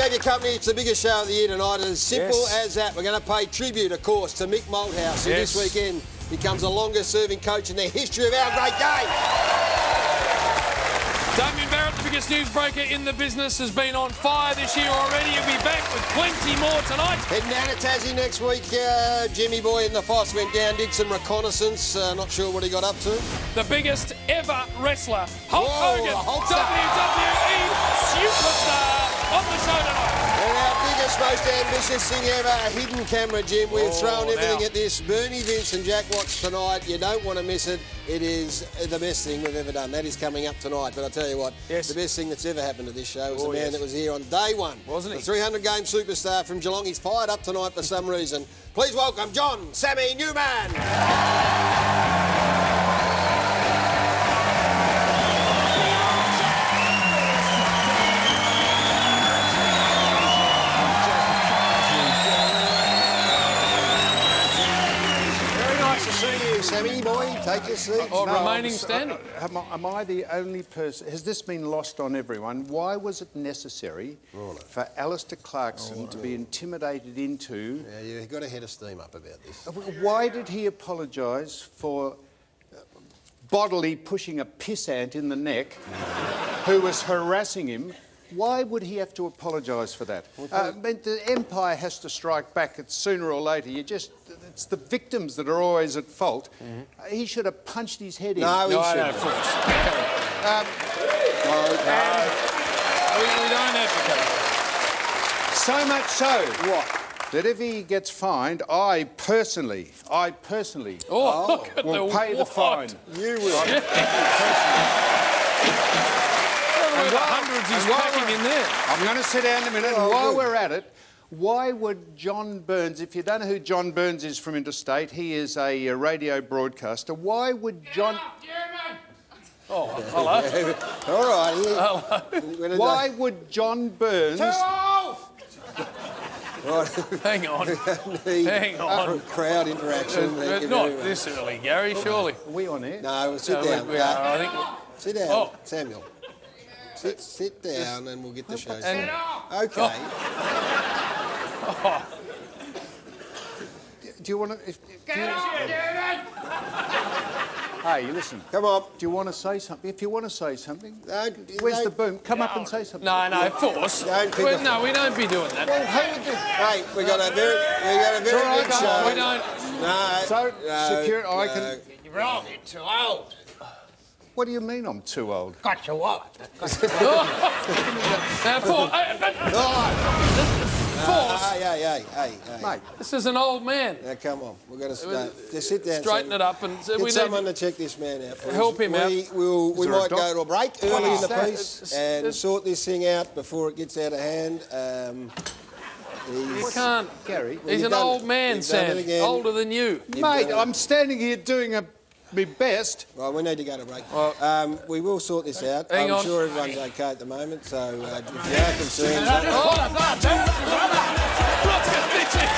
have your company. It's the biggest show of the year tonight. It's as simple as that. We're going to pay tribute, of course, to Mick Malthouse, who this weekend becomes the longest-serving coach in the history of our great game. Damien Barrett, the biggest newsbreaker in the business, has been on fire this year already. He'll be back with plenty more tonight. Heading down to Tassie next week. Jimmy Boy in the Foss went down, did some reconnaissance. Not sure what he got up to. The biggest ever wrestler, Hulk Hogan, WWE superstar, on the show tonight. And our biggest, most ambitious thing ever, a hidden camera, Jim. We've thrown everything at this. Bernie, Vince and Jack Watts tonight. You don't want to miss it. It is the best thing we've ever done. That is coming up tonight. But I tell you what, the best thing that's ever happened to this show is the man that was here on day one. Wasn't he? The 300-game superstar from Geelong. He's fired up tonight for some reason. Please welcome John Sammy Newman. Sammy boy, take your seat. Remaining standing. Am I the only person? Has this been lost on everyone? Why was it necessary for Alistair Clarkson to be intimidated into... Yeah, you've got a head of steam up about this. Why did he apologise for bodily pushing a pissant in the neck who was harassing him? Why would he have to apologise for that? The Empire has to strike back. It's sooner or later. It's the victims that are always at fault. He should have punched his head in. No, he shouldn't. Of course. We don't advocate. So much so that if he gets fined, I personally will pay the fine. You will. Hundreds he's packing in there. I'm going to sit down in a minute. And while we're at it, why would John Burns, if you don't know who John Burns is from interstate, he is a radio broadcaster. Why would John... Oh, hello. All right. Hello. Why would John Burns... Hang on. Hang on. Crowd interaction. Not this early, Gary, surely. Are we on air? No, sit down. We are, I think. Sit down, Samuel. Sit down and we'll get the show started. Okay. Do you want to... Hey, listen. Come on. Do you want to say something? If you want to say something... Where's the boom? Come up and say something. No, of course. No, we don't be doing that. Well, who would do... Hey, we got a very big show. We don't... No. So, security... I can... You're wrong. You're too old. What do you mean I'm too old? Got your what? Hey. Mate. This is an old man. Now, come on. We've got to start. Just sit down. Straighten it up and... Get someone to check this man out, please. Help him out. We might go to a break early in the piece and sort this thing out before it gets out of hand. You can't... Gary? He's an old man, Sam. Older than you. Mate, I'm standing here doing my best. Well, we need to go to break. We will sort this out. I'm sure everyone's okay at the moment, so if you are concerned... Lots of bitches!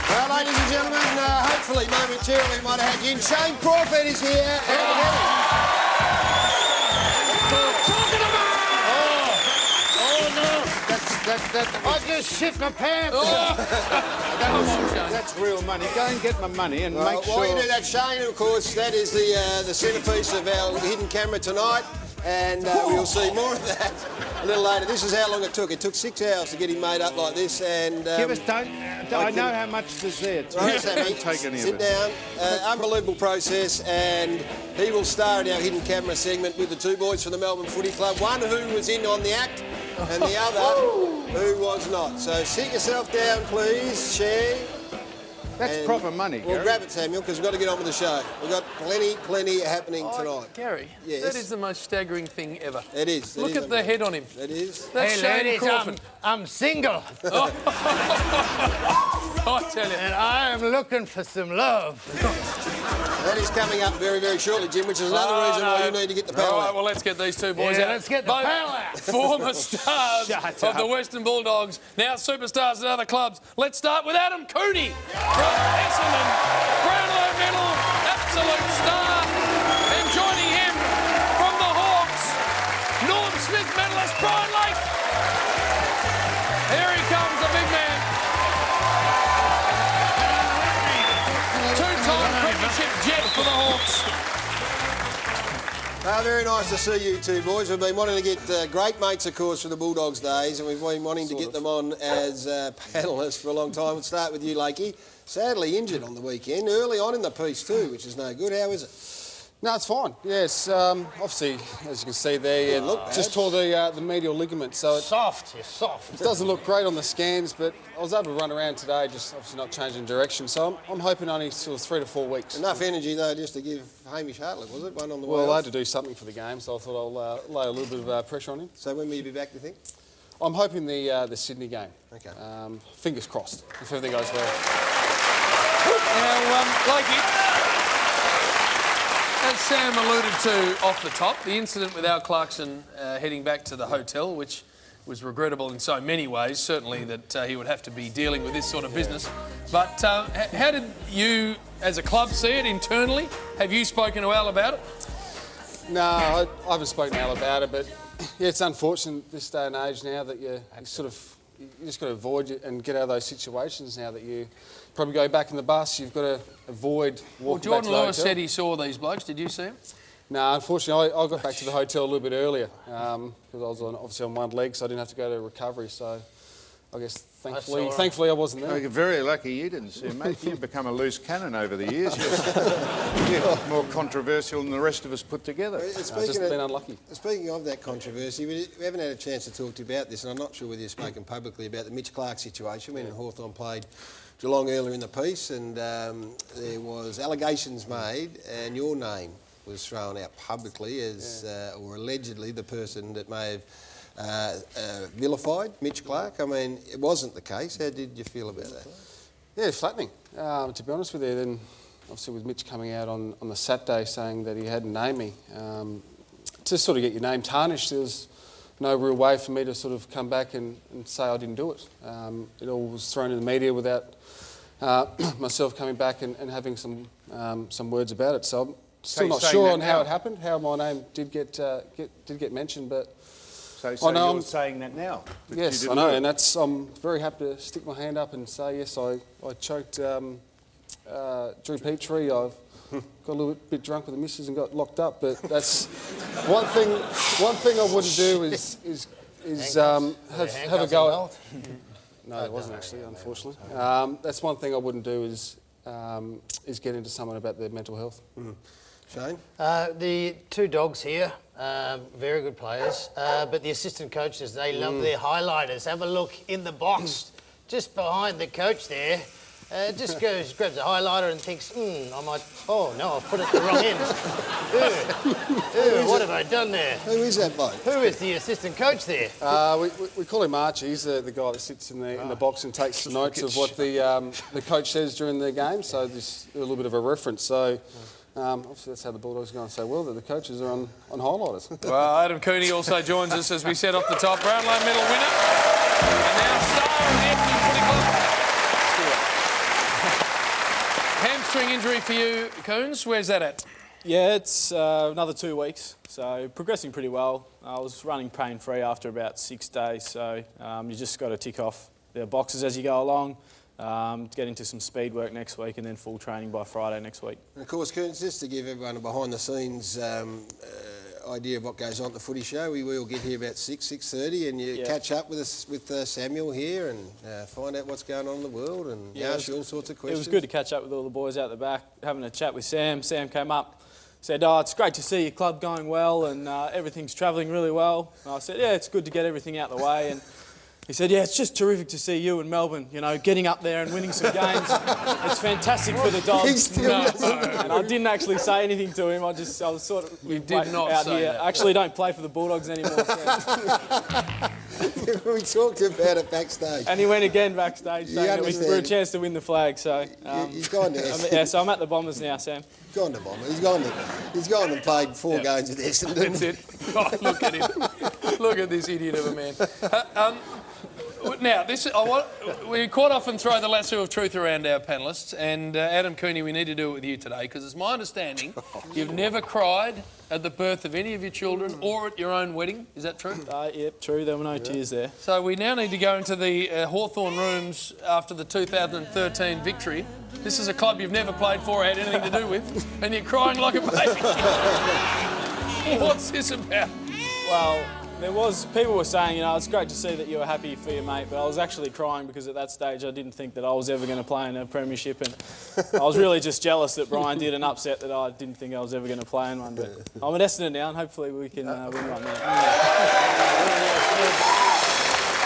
Well, ladies and gentlemen, hopefully, momentarily, we might have had you in. Shane Crawford is here. I just shit my pants. That's real money. Go and get my money and make sure... While you do that, Shane, of course, that is the centrepiece of our hidden camera tonight, and we'll see more of that a little later. This is how long it took. It took 6 hours to get him made up like this, and... Give us... I know how much is there. Right, Sammy, don't take any sit of it. down. Unbelievable process, and he will star in our hidden camera segment with the two boys from the Melbourne Footy Club, one who was in on the act and the other who was not. So sit yourself down, please, share. That's proper money, We'll Gary. grab it, Samuel, because we've got to get on with the show. We've got plenty happening tonight. Gary, Yes. that is the most staggering thing ever. It is. Look at the head on him. It is. That's Hey, Shane ladies, Crawford. I'm single. I tell you. And I am looking for some love. That is coming up very, very shortly, Jim, which is another reason why you need to get the panel All right, out. well, let's get these two boys out. Let's get the panel out. Former stars of the Western Bulldogs, now superstars at other clubs. Let's start with Adam Cooney from Essendon. Brownlow medal, absolute star. And joining him from the Hawks, Norm Smith medalist Brian Lake. Here he comes, the big man. Two-time premiership jet for the Hawks. Very nice to see you two boys. We've been wanting to get great mates, of course, for the Bulldogs days, and we've been wanting to get them on as panellists for a long time. We'll start with you, Lakey. Sadly injured on the weekend, early on in the piece too, which is no good. How is it? No, it's fine. Yes, obviously, as you can see there, just tore the medial ligament, so Soft, you're soft. it doesn't look great on the scans, but I was able to run around today, just obviously not changing direction. So I'm hoping only sort of 3 to 4 weeks. Enough energy though, just to give Hamish Hartlett, was it? One on the way Well, I off. had to do something for the game, so I thought I'll lay a little bit of pressure on him. So when will you be back, do you think? I'm hoping the Sydney game. Okay. Fingers crossed, if everything goes well. Now, Lakey, as Sam alluded to off the top, the incident with Al Clarkson heading back to the hotel, which was regrettable in so many ways, certainly that he would have to be dealing with this sort of business. But how did you, as a club, see it internally? Have you spoken to Al about it? No, I haven't spoken to Al about it, but yeah, it's unfortunate this day and age now that you just got to avoid it and get out of those situations now that you probably go back in the bus. You've got to avoid walking Well, back Jordan to the Lewis hotel. said he saw these blokes. Did you see him? No, unfortunately, I got back to the hotel a little bit earlier because I was obviously on one leg, so I didn't have to go to recovery. So I guess thankfully I wasn't there. You're very lucky you didn't see him, mate. You've become a loose cannon over the years. You're more controversial than the rest of us put together. I've just been unlucky. Speaking of that controversy, we haven't had a chance to talk to you about this, and I'm not sure whether you've spoken publicly about the Mitch Clark situation when Hawthorn played Geelong earlier in the piece, and there was allegations made, and your name was thrown out publicly as, or allegedly, the person that may have vilified Mitch Clark. I mean, it wasn't the case. How did you feel about that? Yeah, flattening, to be honest with you. Then, obviously, with Mitch coming out on the Saturday saying that he hadn't named me, to sort of get your name tarnished, there was no real way for me to sort of come back and say I didn't do it. It all was thrown in the media without myself coming back and having some words about it. So I'm still not sure on how it happened, how my name did get mentioned, but. So you're saying that now? Yes, I know, and I'm very happy to stick my hand up and say, yes, I choked Drew Petrie. I've got a little bit drunk with the missus and got locked up, but that's one thing I wouldn't do is have a go at... No, it wasn't actually, unfortunately. That's one thing I wouldn't do is get into someone about their mental health. Shane? The two dogs here, very good players, but the assistant coaches, they love their highlighters. Have a look in the box, just behind the coach there. Just grabs a highlighter and thinks, I might, oh no, I've put it the wrong end. What have I done there? Who is that bloke? Who is the assistant coach there? We call him Archie. He's the guy that sits in the box and takes notes of what the coach says during the game. So there's a little bit of a reference. So obviously that's how the Bulldogs go and say, well, that the coaches are on highlighters. Well, Adam Cooney also joins us, as we said off the top. Brownlow medal winner. And now star of the Essendon Footy Club. Hamstring injury for you, Coons. Where's that at? Yeah, it's another 2 weeks, so progressing pretty well. I was running pain-free after about 6 days, so you just got to tick off the boxes as you go along, get into some speed work next week and then full training by Friday next week. And of course, Coons, just to give everyone a behind-the-scenes idea of what goes on at the footy show, we will get here about 6:30 and you catch up with us with Samuel here and find out what's going on in the world and ask you all sorts of questions. It was good to catch up with all the boys out the back, having a chat with Sam. Sam came up, said, it's great to see your club going well and everything's travelling really well. And I said, yeah, it's good to get everything out the way. And he said, yeah, it's just terrific to see you in Melbourne, you know, getting up there and winning some games. It's fantastic for the He dogs. still doesn't. And I didn't actually say anything to him. I was sort of You did not out say here. that. I actually don't play for the Bulldogs anymore. So. We talked about it backstage. And he went again backstage saying that understand. we're a chance to win the flag. So He's gone to so I'm at the Bombers now, Sam. gone to Bomber. He's gone and played 4 games with Essendon. That's it. Oh, look at him. Look at this idiot of a man. Now, we quite often throw the lasso of truth around our panellists, and Adam Cooney, we need to do it with you today, because it's my understanding you've never cried at the birth of any of your children or at your own wedding. Is that true? Yep, true. There were no tears there. So we now need to go into the Hawthorn rooms after the 2013 victory. This is a club you've never played for or had anything to do with, and you're crying like a baby. What's this about? Well, people were saying, you know, it's great to see that you were happy for your mate, but I was actually crying because at that stage I didn't think that I was ever going to play in a premiership, and I was really just jealous that Brian did and upset that I didn't think I was ever going to play in one. But I'm at Essendon now, and hopefully we can win one there.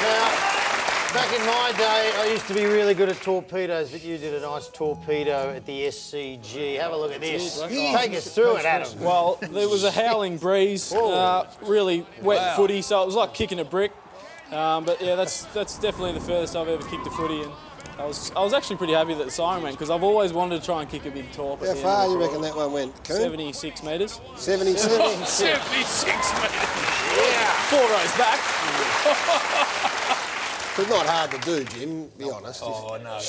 Now, back in my day, I used to be really good at torpedoes, but you did a nice torpedo at the SCG. Have a look at this. Take us through it, Adam. Well, there was a howling breeze, really wet footy, so it was like kicking a brick. But yeah, that's definitely the furthest I've ever kicked a footy, and I was actually pretty happy that the siren went, because I've always wanted to try and kick a big torp. How far you reckon that one went, Coon? 76 metres. 77? 76 metres. 4 rows back. It's not hard to do, Jim, be honest. Oh, no.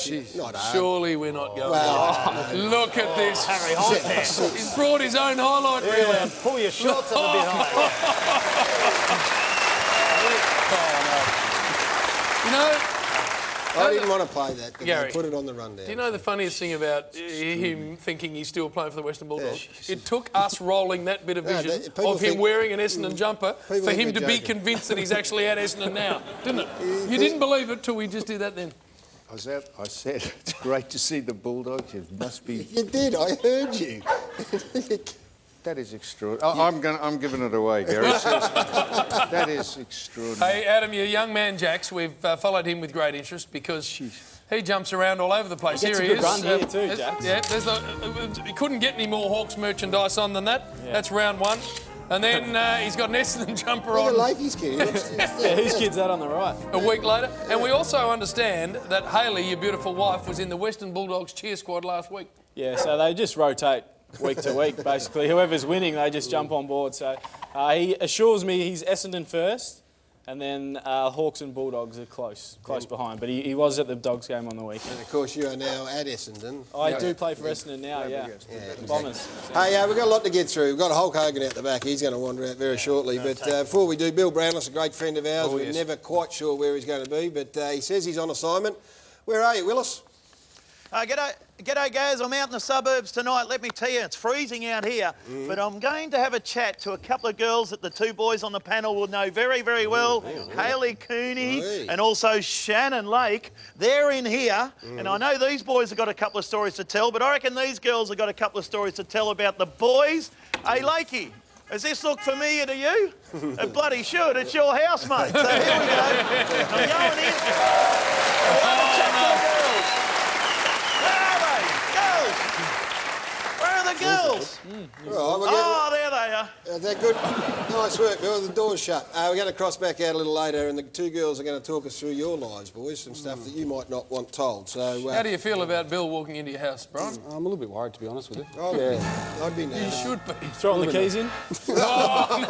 Not hard. Surely we're not going Well, there. Look at this. Harry Hunt there. He's brought his own highlight reel out. Pull your shorts up a bit higher. You know, I didn't want to play that, but Gary, they put it on the rundown. do you know the funniest thing about him thinking he's still playing for the Western Bulldogs? It took us rolling that bit of vision people of him think- wearing an Essendon jumper for think him to we're be joking. convinced that he's actually at Essendon now, didn't it? You didn't believe it till we just did that then. I said, it's great to see the Bulldogs. It must be. You did, I heard you. That is extraordinary. I'm giving it away, Gary. Seriously. That is extraordinary. Hey, Adam, your young man, Jax, we've followed him with great interest because he jumps around all over the place. He gets Here a good run here too, there's- Jax. Yeah, he couldn't get any more Hawks merchandise on than that. Yeah. That's round 1. And then he's got an Essendon jumper Look on at Lakey's kid. Yeah, whose kid's that on the right? a week later. And we also understand that Hayley, your beautiful wife, was in the Western Bulldogs cheer squad last week. Yeah, so they just rotate week to week, basically. Whoever's winning, they just jump on board. So he assures me he's Essendon first, and then Hawks and Bulldogs are close behind. But he was at the Dogs game on the weekend. And of course, you are now at Essendon. I do play for Essendon now, yeah. Bombers. Hey, we've got a lot to get through. We've got Hulk Hogan out the back. He's going to wander out very shortly. But before we do, Bill Brownless, a great friend of ours. Oh, We're yes. never quite sure where he's going to be, but he says he's on assignment. Where are you, Willis? G'day guys, I'm out in the suburbs tonight. Let me tell you, it's freezing out here. But I'm going to have a chat to a couple of girls that the 2 boys on the panel will know very, very well. Hayley Cooney Oi. and also Shannon Lake. They're in here. And I know these boys have got a couple of stories to tell, but I reckon these girls have got a couple of stories to tell about the boys. Hey, Lakey, does this look familiar to you? It bloody should. It's your house, mate. So here we go. I'm going in. I'll have a chat to the girls. Where are the girls? All right, Oh, there they are. They're good. Nice work, Bill. The door's shut. We're going to cross back out a little later, and the 2 girls are going to talk us through your lives, boys, some stuff that you might not want told. So, How do you feel about Bill walking into your house, Brian? I'm a little bit worried, to be honest with you. I'd be You nervous. should be. Throwing the keys in. Oh,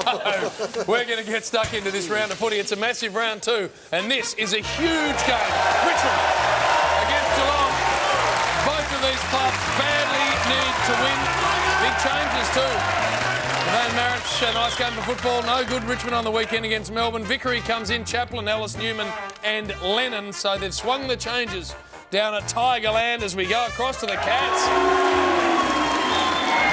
no. We're going to get stuck into this round of footy. It's a massive round 2, and this is a huge game. Richmond against Geelong. Both of these clubs badly need to win. Big changes too. Van Marich, a nice game of football. No good. Richmond on the weekend against Melbourne. Vickery comes in. Chaplin, Ellis, Newman and Lennon. So they've swung the changes down at Tigerland as we go across to the Cats.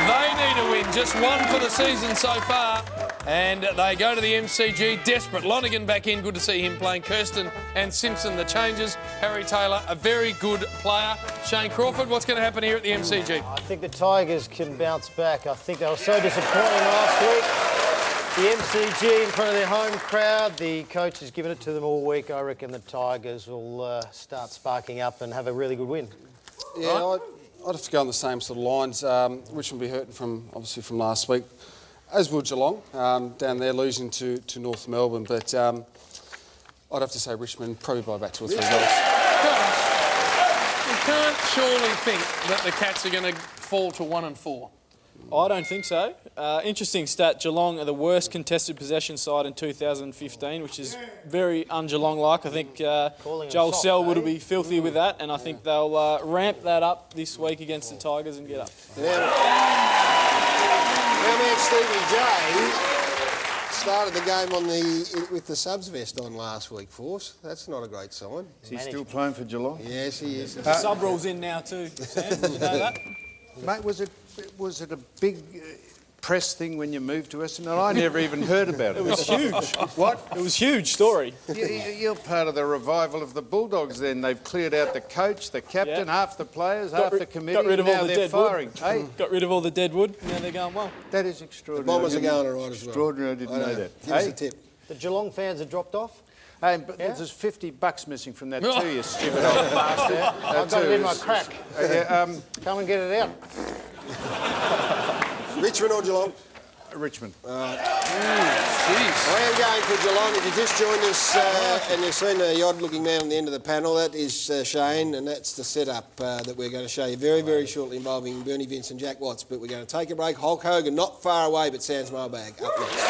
They need to win. Just 1 for the season so far. And they go to the MCG desperate. Lonergan back in. Good to see him playing. Kirsten and Simpson, the changes. Harry Taylor, a very good player. Shane Crawford, what's going to happen here at the MCG? I think the Tigers can bounce back. I think they were so disappointing last week. The MCG in front of their home crowd. The coach has given it to them all week. I reckon the Tigers will start sparking up and have a really good win. Yeah, right? I'd have to go on the same sort of lines. Richmond will be hurting obviously from last week, as will Geelong, down there losing to North Melbourne. But I'd have to say Richmond probably by about 2 or 3 goals. You can't surely think that the Cats are going to fall to 1 and 4. I don't think so. Interesting stat, Geelong are the worst contested possession side in 2015, which is very un-Geelong-like. I think Joel Selwood will be filthy with that, and I think they'll ramp that up this week against the Tigers and get up. Now, man, Stevie J started the game with the subs vest on last week for us. That's not a great sign. Is he still playing for Geelong? Yes, he is. The sub rule's in now too, Sam. Did you know that? Mate, was it a big press thing when you moved to Essendon? I never even heard about it. It was huge. What? It was huge story. You're part of the revival of the Bulldogs then. They've cleared out the coach, the captain, half the players, half the committee. Got rid of now all the they're dead firing. wood. Hey? Got rid of all the dead wood. Now they're going well. That is extraordinary. The Bombers are going all right as well. Extraordinary, I didn't know that. Give us a tip. The Geelong fans have dropped off. Hey, but there's $50 missing from that too, you stupid old bastard. I've got it in my crack. Come and get it out. Richmond or Geelong? Richmond. I am going for Geelong. If you just joined us and you've seen the odd-looking man on the end of the panel, that is Shane, and that's the setup that we're going to show you very, very shortly involving Bernie Vince and Jack Watts. But we're going to take a break. Hulk Hogan, not far away, but Sam's mailbag up next.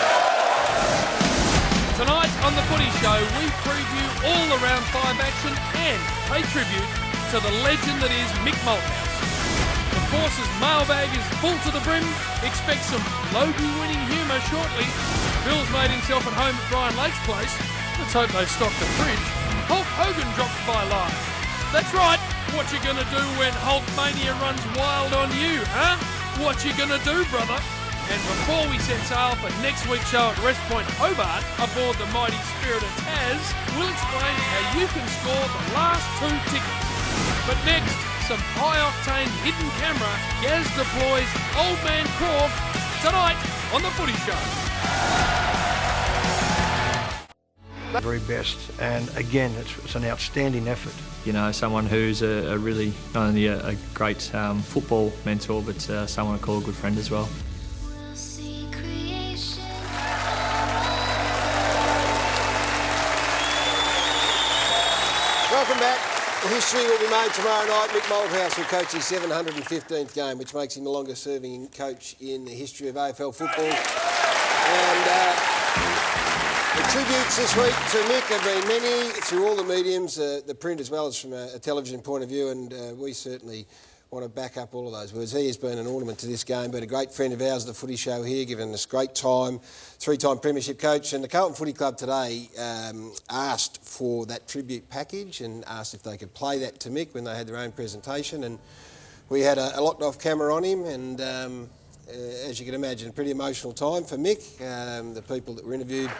Tonight on the Footy Show, we preview all around 5 action and pay tribute to the legend that is Mick Malthouse. The Force's mailbag is full to the brim. Expect some Logie-winning humour shortly. Bill's made himself at home at Brian Lake's place. Let's hope they've stocked the fridge. Hulk Hogan drops by live. That's right. What you gonna do when Hulk Mania runs wild on you, huh? What you gonna do, brother? And before we set sail for next week's show at Rest Point Hobart, aboard the mighty Spirit of Taz, we'll explain how you can score the last 2 tickets. But next, some high-octane hidden camera, Gaz deploys Old Man Croft tonight on the Footy Show. Very best, and again, it's an outstanding effort. You know, someone who's a really, not only a great football mentor, but someone I call a good friend as well. Welcome back. History will be made tomorrow night. Mick Malthouse will coach his 715th game, which makes him the longest-serving coach in the history of AFL football. And the tributes this week to Mick have been many through all the mediums, the print as well as from a television point of view, and we certainly want to back up all of those words. He has been an ornament to this game, been a great friend of ours at the Footy Show here, given us great time, 3-time premiership coach. And the Carlton Footy Club today asked for that tribute package and asked if they could play that to Mick when they had their own presentation. And we had a locked-off camera on him, and as you can imagine, a pretty emotional time for Mick. The people that were interviewed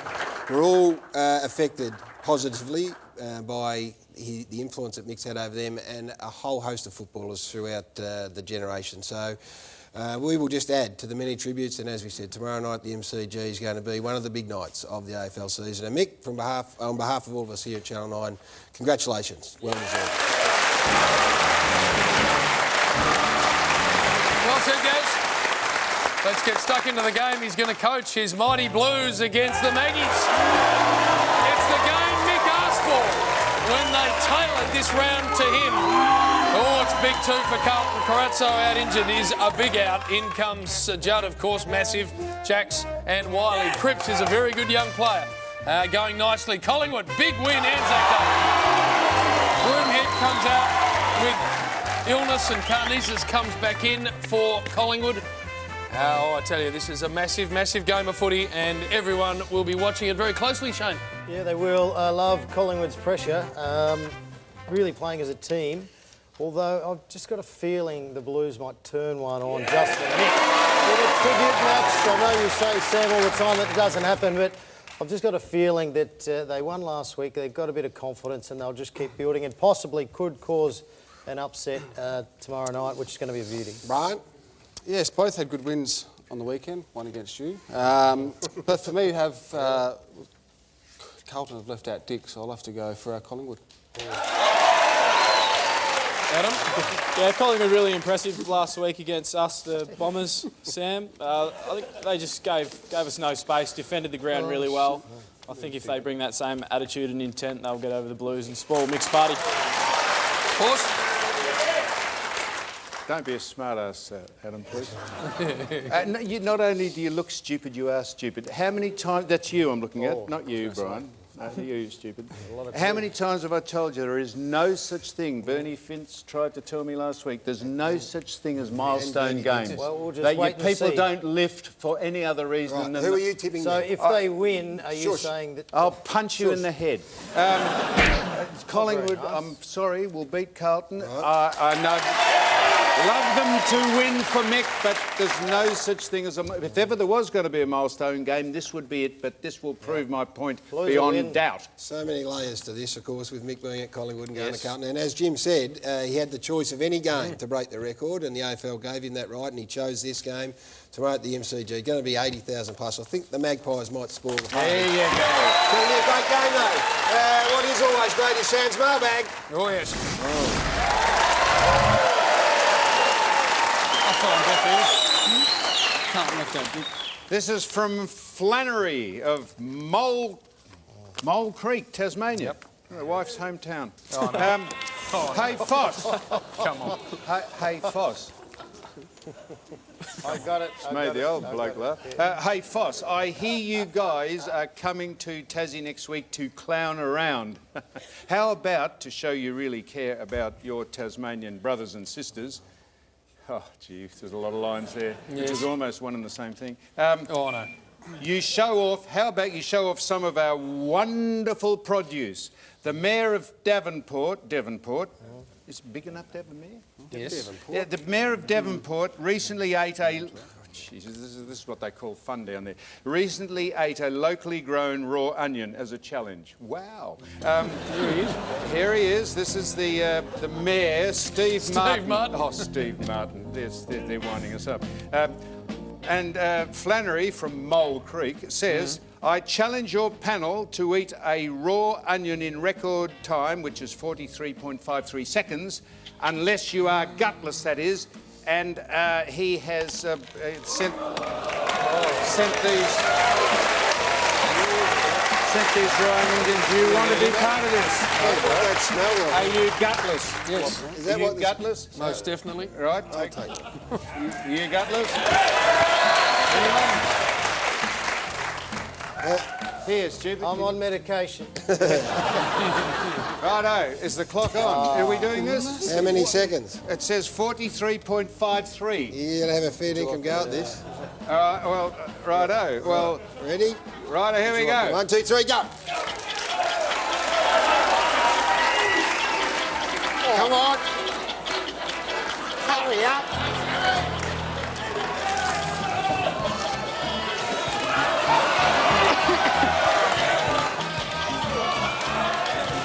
were all affected positively by the influence that Mick's had over them and a whole host of footballers throughout the generation. So we will just add to the many tributes, and as we said, tomorrow night the MCG is going to be one of the big nights of the AFL season. And Mick, on behalf of all of us here at Channel 9, congratulations. Well deserved. Well said, Gaz. Let's get stuck into the game. He's going to coach his mighty Blues against the Maggies. It's the game Mick asked for when they tailored this round to him. Oh, it's big 2 for Carlton. Carazzo out injured is a big out. In comes Judd, of course, massive. Jacks and Wiley. Cripps is a very good young player. Going nicely. Collingwood, big win, Anzac Day. Broomhead comes out with illness and Karnizes comes back in for Collingwood. Oh, I tell you, this is a massive, massive game of footy and everyone will be watching it very closely, Shane. Yeah, they will. I love Collingwood's pressure, really playing as a team. Although I've just got a feeling the Blues might turn one on just for Mick. In a tribute match, I know you say, Sam, all the time that doesn't happen, but I've just got a feeling that they won last week. They've got a bit of confidence and they'll just keep building and possibly could cause an upset tomorrow night, which is going to be a beauty. Brian? Yes, both had good wins on the weekend, one against you. But for me, Carlton have left out Dick, so I'll have to go for Collingwood. Adam? Yeah, Collingwood really impressive last week against us, the Bombers, Sam. I think they just gave us no space, defended the ground really well. I think if they bring that same attitude and intent, they'll get over the Blues and spoil mixed party. Horse? Don't be a smart-ass, Adam, please. Not only do you look stupid, you are stupid. How many times... That's you I'm looking at, not you, Brian. No, you stupid. How many times have I told you there is no such thing? Bernie Finch tried to tell me last week, there's no such thing as milestone games. Well, we'll just that wait and people see. don't lift for any other reason than... Who are you tipping? So if they win, are you Shush. saying that... I'll punch you in the head. Collingwood, I'm sorry, will beat Carlton. I know... Love them to win for Mick, but there's no such thing as a... If ever there was going to be a milestone game, this would be it, but this will prove my point beyond doubt. So many layers to this, of course, with Mick being at Collingwood and going to Carlton. And as Jim said, he had the choice of any game to break the record, and the AFL gave him that right, and he chose this game to run at the MCG. Going to be 80,000 plus. I think the Magpies might spoil the party. There you go. It's going to be a great game, though. What is always great is Sam's mailbag. Oh, yes. Can't left out Dick. This is from Flannery of Mole Creek, Tasmania. Yep. My wife's hometown. Oh, no. Hey, Foss. Come on. Hey, Foss. I got it. Made the old bloke laugh. Hey, Foss, I hear you guys are coming to Tassie next week to clown around. How about, to show you really care about your Tasmanian brothers and sisters... Oh, gee, there's a lot of lines there, which is almost one and the same thing. Oh, no. You show off, how about you show off some of our wonderful produce? The Mayor of Devonport, is it big enough to have a mayor? Yes. Yeah, the Mayor of Devonport recently ate a... Jesus, this is what they call fun down there. Recently ate a locally grown raw onion as a challenge. Wow. Here he is. Here he is. This is the mayor, Steve Martin. Oh, Steve Martin. They're winding us up. And Flannery from Mole Creek says, I challenge your panel to eat a raw onion in record time, which is 43.53 seconds, unless you are gutless, that is. And he has sent these raw onions in. Do you want to be part of this? That smell. Are you gutless? Yes. Is that what gutless? Most definitely. Right. I'll take it. You gutless? Here, stupid. I'm on medication. Righto, is the clock on? Are we doing this? How many seconds? It says 43.53. You're going to have a fair dinkum go at this. All right, well, righto. Well, Ready? righto, here we go. 1, 2, 3, go. Come on. Hurry up.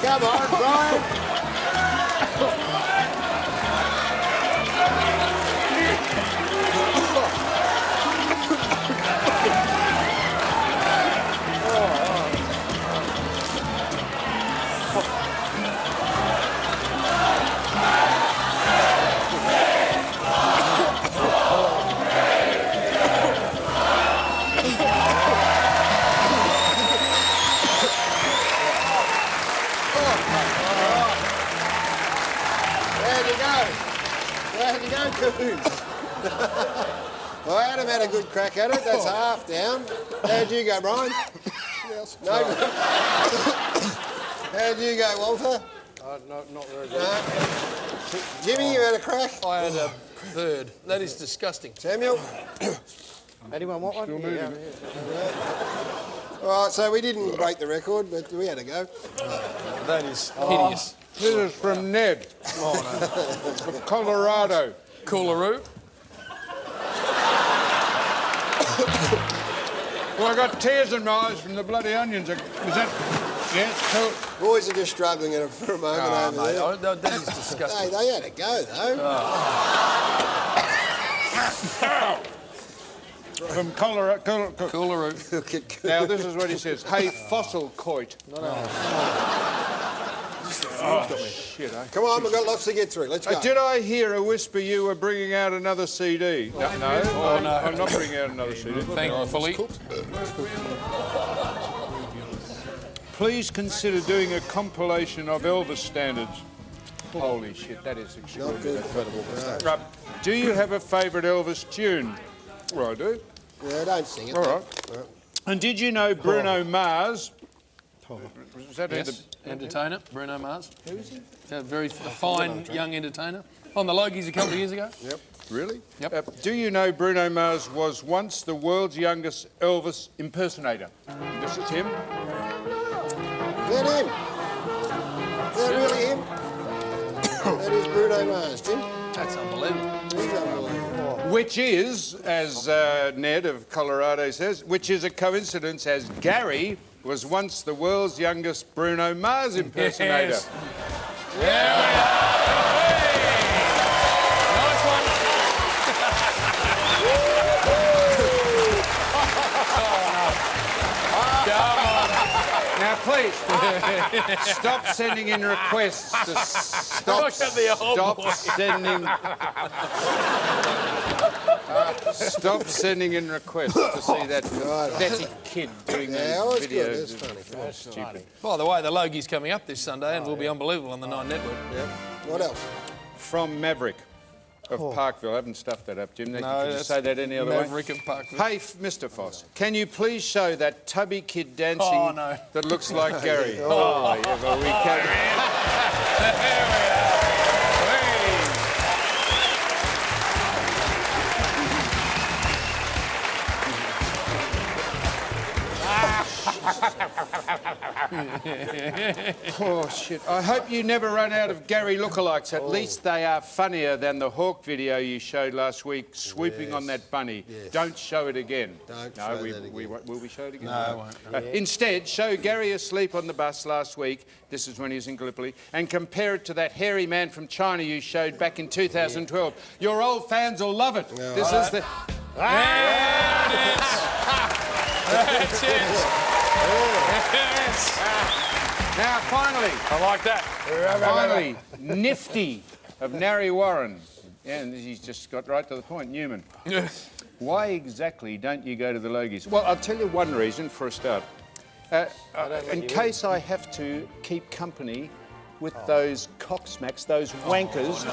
Come on, Brian. There you go, Coons. Well, Adam had a good crack at it. That's half down. How'd you go, Brian? No. How'd you go, Walter? Not very good. Jimmy, you had a crack? I had a third. That is disgusting. Samuel? Anyone want one? Yeah. All right, so we didn't break the record, but we had a go. That is hideous. This is from Ned. Of Colorado. Coolaroo. Well, I got tears in my eyes from the bloody onions. Is that... Yes, cool. Boys are just struggling for a moment over Mate, there. that is disgusting. Hey, they had a go, though. From Colorado. Coolaroo. Now, this is what he says. Hey, fossil coit. Shit, eh? Come on, we've got lots to get through. Let's go. Did I hear a whisper you were bringing out another CD? No, I'm not bringing out another CD. Thankfully. Please consider doing a compilation of Elvis standards. Holy shit, that is extraordinary. Incredible. Right. Do you have a favourite Elvis tune? Well, I do. Yeah, don't sing it. All right. And did you know Bruno Mars? Was that Yes, entertainer, Bruno Mars. Who is he? A very fine young entertainer. On the Logies a couple of years ago. Yep. Really? Yep. Do you know Bruno Mars was once the world's youngest Elvis impersonator? This is him. Is that him? Is that really him? That is Bruno Mars, Tim. That's unbelievable. He's unbelievable. Which is, as Ned of Colorado says, which is a coincidence as Gary was once the world's youngest Bruno Mars impersonator. Yes. There we are. Hey. Nice one. Come on. Now, please, stop sending in requests. Stop sending. Stop sending in requests to see that pathetic kid doing those videos. That's funny. Stupid. By the way, the Logie's coming up this Sunday and will be unbelievable on the Nine Network. Yep. What else? From Maverick of Parkville. I haven't stuffed that up, Jim. Could you say that any other Maverick way? of Parkville. Hey, Mr. Foss, can you please show that tubby kid dancing that looks like Gary? Yeah, well, we can. There we are. Oh, shit. I hope you never run out of Gary lookalikes. At least they are funnier than the hawk video you showed last week, swooping on that bunny. Yes. Don't show it again. Don't show that again. Will we show it again? No, I won't. Instead, show Gary asleep on the bus last week, this is when he was in Gallipoli, and compare it to that hairy man from China you showed back in 2012. Your old fans will love it. This is the... There it is. That's it. Yes. Now, finally... I like that. Finally, Nifty of Narry Warren. Yeah, and he's just got right to the point. Newman. Why exactly don't you go to the Logies? Well, I'll tell you one reason for a start. In case I have to keep company with those cocksmacks, those wankers,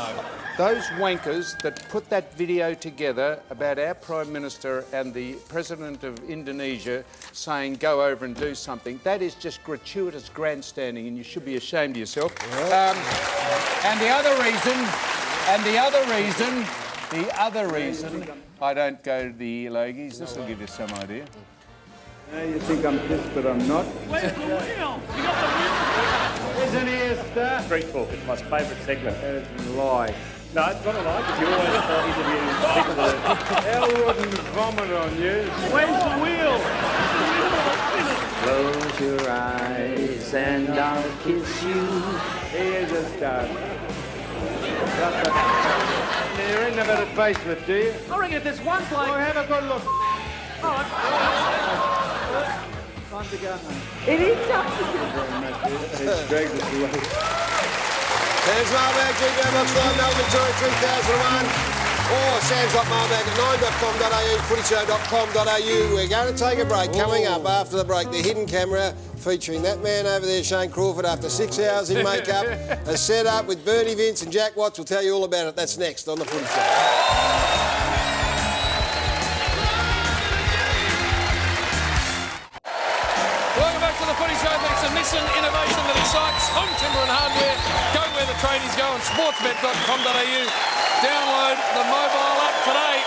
those wankers that put that video together about our Prime Minister and the President of Indonesia saying go over and do something. That is just gratuitous grandstanding and you should be ashamed of yourself. And the other reason I don't go to the Logies, this will give you some idea. You think I'm pissed, but I'm not. Where's the wheel? You got the wheel? Isn't he a star? Street talk, it's my favourite segment. That is a lie. No, it's not a lie, because you always interview people that... Hell wouldn't vomit on you. Where's the wheel? Close your eyes and I'll kiss you. He is a star. You're in a bit of face with, do you? I reckon if there's one place... Oh, have a good look. Time to go home. It is time to go home. It's dragged us away. There's Mailbag, GBO Box 9, Melbourne Victoria 3001. Or sam's.mailbag at 9.com.au, footyshow.com.au. We're going to take a break. Coming up after the break, the hidden camera featuring that man over there, Shane Crawford, after 6 hours in makeup, a set up with Bernie Vince and Jack Watts. We'll tell you all about it. That's next on The Footy Show. Nissan innovation that excites. Home timber and hardware. Go where the tradies go on sportsbet.com.au. Download the mobile app today.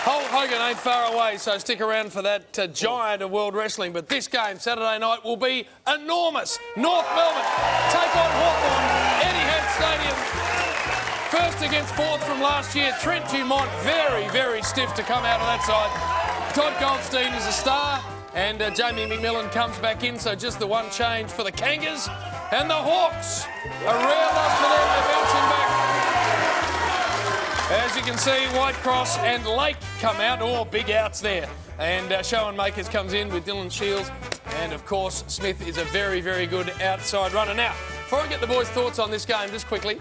Hulk Hogan ain't far away, so stick around for that giant of world wrestling. But this game, Saturday night, will be enormous. North Melbourne take on Hawthorn, Etihad Stadium. First against fourth from last year. Trent Dumont, very, very stiff to come out of that side. Todd Goldstein is a star. And Jamie McMillan comes back in, so just the one change for the Kangas. And the Hawks, a rare loss for them, they're bouncing back. As you can see, Whitecross and Lake come out, all big outs there. And Showan Makers comes in with Dylan Shields. And, of course, Smith is a very, very good outside runner. Now, before I get the boys' thoughts on this game, just quickly,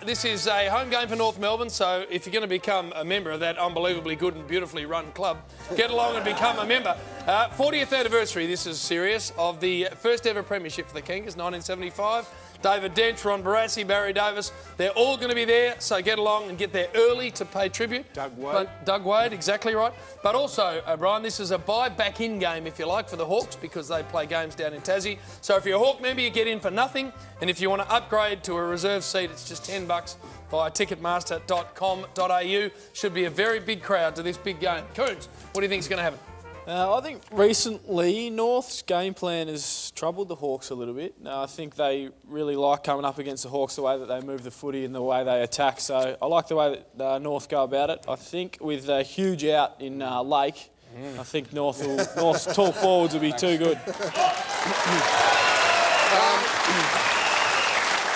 this is a home game for North Melbourne, so if you're going to become a member of that unbelievably good and beautifully run club, get along and become a member. 40th anniversary, this is serious, of the first ever premiership for the Kings, 1975. David Dench, Ron Barassi, Barry Davis, they're all going to be there, so get along and get there early to pay tribute. Doug Wade, exactly right. But also, Brian, this is a buy-back-in game, if you like, for the Hawks, because they play games down in Tassie. So if you're a Hawk member, you get in for nothing, and if you want to upgrade to a reserve seat, it's just $10 via ticketmaster.com.au. Should be a very big crowd to this big game. Coons, what do you think is going to happen? I think recently North's game plan has troubled the Hawks a little bit. I think they really like coming up against the Hawks, the way that they move the footy and the way they attack. So I like the way that North go about it. I think with a huge out in Lake, I think North's tall forwards will be too good.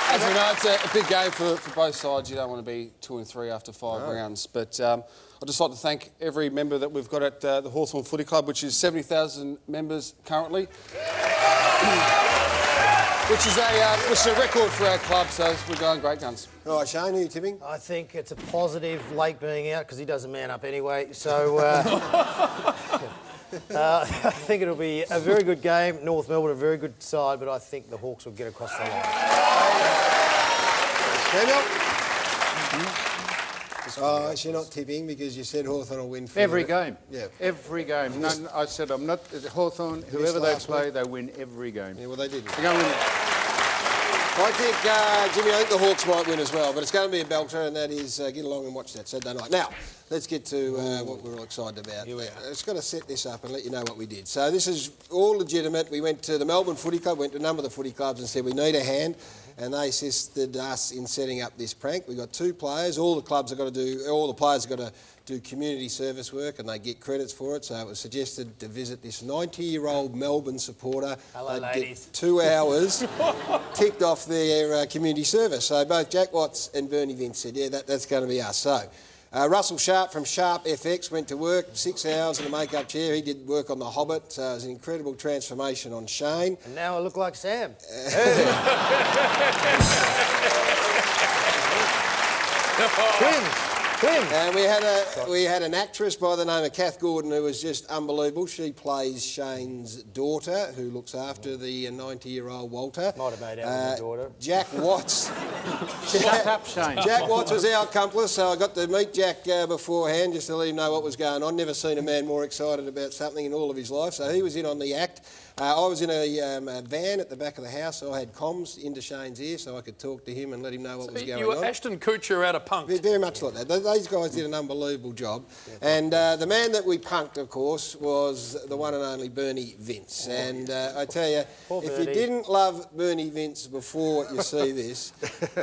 As we know, it's a big game for both sides. You don't want to be 2 and 3 after 5 rounds. But I'd just like to thank every member that we've got at the Hawthorn Footy Club, which is 70,000 members currently, which is a record for our club. So we're going great guns. All right, Shane, who are you tipping? I think it's a positive, Lake being out, because he doesn't man up anyway. So I think it'll be a very good game. North Melbourne, a very good side, but I think the Hawks will get across the line. Samuel? Oh, you're not tipping because you said Hawthorn will win for Every game. Yeah. Every game. No, I said I'm not... Hawthorn, whoever they play, they win every game. Yeah, well, they didn't. They're going to win. I think, Jimmy, I think the Hawks might win as well, but it's going to be a belter, and that is get along and watch that Saturday night. Now, let's get to what we're all excited about. I've just got to set this up and let you know what we did. So this is all legitimate. We went to the Melbourne Footy Club, went to a number of the footy clubs and said we need a hand, and they assisted us in setting up this prank. We got 2 players. All the players have got to do community service work, and they get credits for it. So it was suggested to visit this 90-year-old Melbourne supporter. Hello, ladies. Get 2 hours ticked off their community service. So both Jack Watts and Bernie Vince said, yeah, that's going to be us. So Russell Sharp from Sharp FX went to work, 6 hours in a make-up chair. He did work on The Hobbit, so it was an incredible transformation on Shane. And now I look like Sam. Twins. And we had an actress by the name of Kath Gordon who was just unbelievable. She plays Shane's daughter, who looks after the 90-year-old Walter. Might have made out with my daughter. Jack Watts. Shut up, Shane. Jack Watts was our accomplice, so I got to meet Jack beforehand just to let him know what was going on. Never seen a man more excited about something in all of his life, so he was in on the act. I was in a van at the back of the house, so I had comms into Shane's ear so I could talk to him and let him know what was going on. You were Ashton Kutcher out of Punk'd. Very much like that. Those guys did an unbelievable job. And the man that we punked, of course, was the one and only Bernie Vince. And I tell you, if you didn't love Bernie Vince before you see this,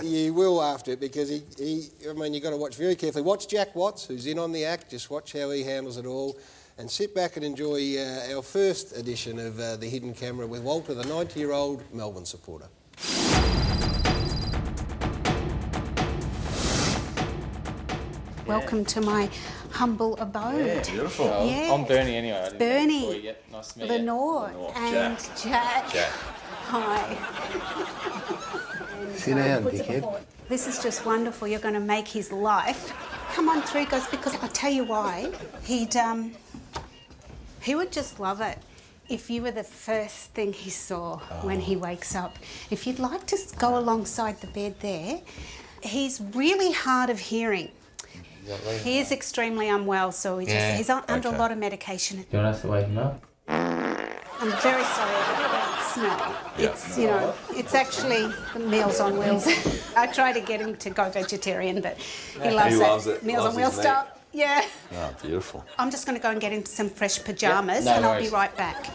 you will after it, because I mean, you've got to watch very carefully. Watch Jack Watts, who's in on the act. Just watch how he handles it all. And sit back and enjoy our first edition of The Hidden Camera with Walter, the 90-year-old Melbourne supporter. Welcome to my humble abode. Yeah, beautiful. Yeah. I'm Bernie anyway. Bernie. Nice to meet The you. North. And Jack. Hi. Sit down, dickhead. This is just wonderful. You're going to make his life. Come on through, guys, because I'll tell you why. He would just love it if you were the first thing he saw when he wakes up. If you'd like to go alongside the bed there, he's really hard of hearing. He is extremely unwell, so he's under a lot of medication. Do you want us to wake him up? I'm very sorry about that smell. It's, you know, it's actually Meals on Wheels. I try to get him to go vegetarian, but he loves it. Meals on Wheels stuff. Yeah. Oh, beautiful. I'm just going to go and get him some fresh pyjamas, and I'll be right back.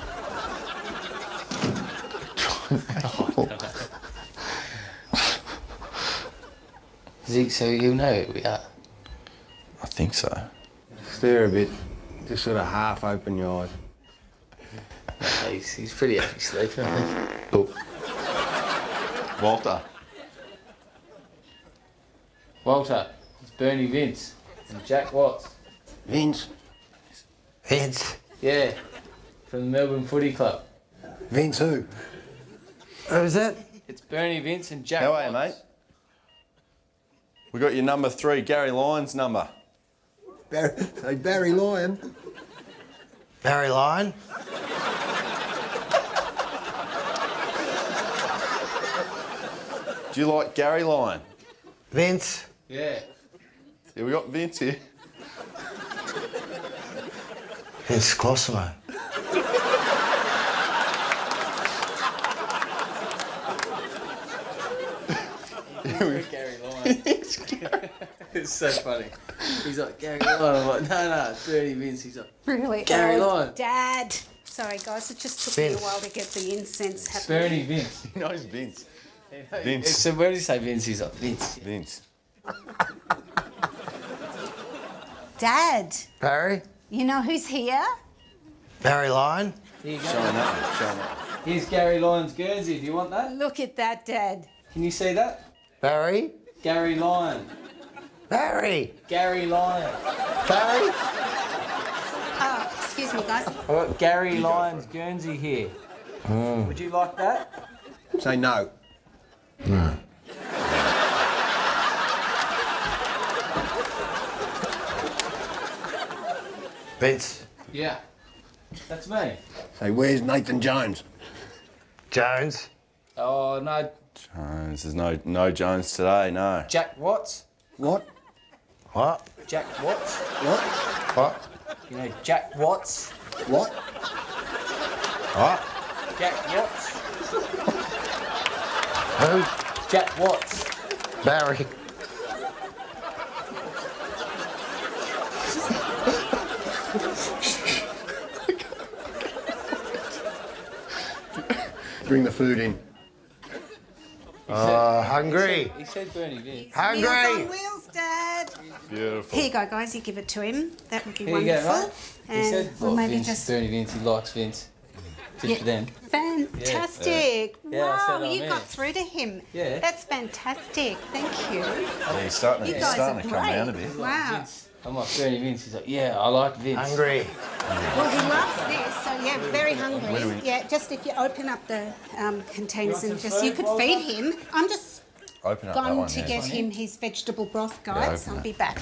So you know it, we are? I think so. Stare a bit. Just sort of half open your eyes. No, he's pretty happy sleeping, I think. Oh. Walter. Walter, It's Bernie Vince and Jack Watts. Vince. Vince. Yeah, from the Melbourne Footy Club. Vince who? Who's that? It's Bernie Vince and Jack How Watts. are you, mate? We got your number 3, Gary Lyon's number. Barry Lyon. Barry Lyon? Do you like Gary Lyon? Vince. Yeah. Yeah, we got Vince here. Vince Cosmo. Gary Lyon. It's so funny. He's like, Gary Lyon. I'm like, no, it's Bernie Vince. He's like, Really? Gary old Lyon. Dad. Sorry, guys, it just took me a while to get the incense happening. Bernie Vince. He knows Vince. Vince. So when you say Vince, he's like, Vince. Vince. Dad, Barry? you know who's here? Barry Lyon? Here you go. Showing up, showing up. Here's Gary Lyon's Guernsey. Do you want that? Look at that, Dad. Can you see that? Barry? Gary Lyon. Barry? Gary Lyon. Barry? Oh, excuse me, guys. I've got Gary Lyon's Guernsey here. Would you like that? Say no. No. Vince? Yeah. That's me. Say, where's Nathan Jones? Jones? Oh, no. Jones. There's no Jones today, no. Jack Watts? What? What? Jack Watts? What? What? You know Jack Watts? What? What? Jack Watts? Who? Jack Watts. Barry. Bring the food in. Hungry. He said Bernie Vince. Meals Hungry. on wheels, Dad. Beautiful. Here you go, guys. You give it to him. That would be Here you go, wonderful. right? He said, or maybe Vince, just Bernie Vince, he likes Vince. Just for them. fantastic. Yeah, I said Wow, I'm you in. got through to him. Yeah. That's fantastic. Thank you. Yeah, he's starting You to, guys are come down a great. bit. Wow. I'm like Bernie Vince. He's like, yeah, I like Vince. Hungry. Well, he loves this, so yeah, very hungry. Where do we- Yeah, just if you open up the containers You and want some just you food, could feed Walter? him. I'm just Open up that going one, to yeah. get him his vegetable broth, guys. open I'll it. be back.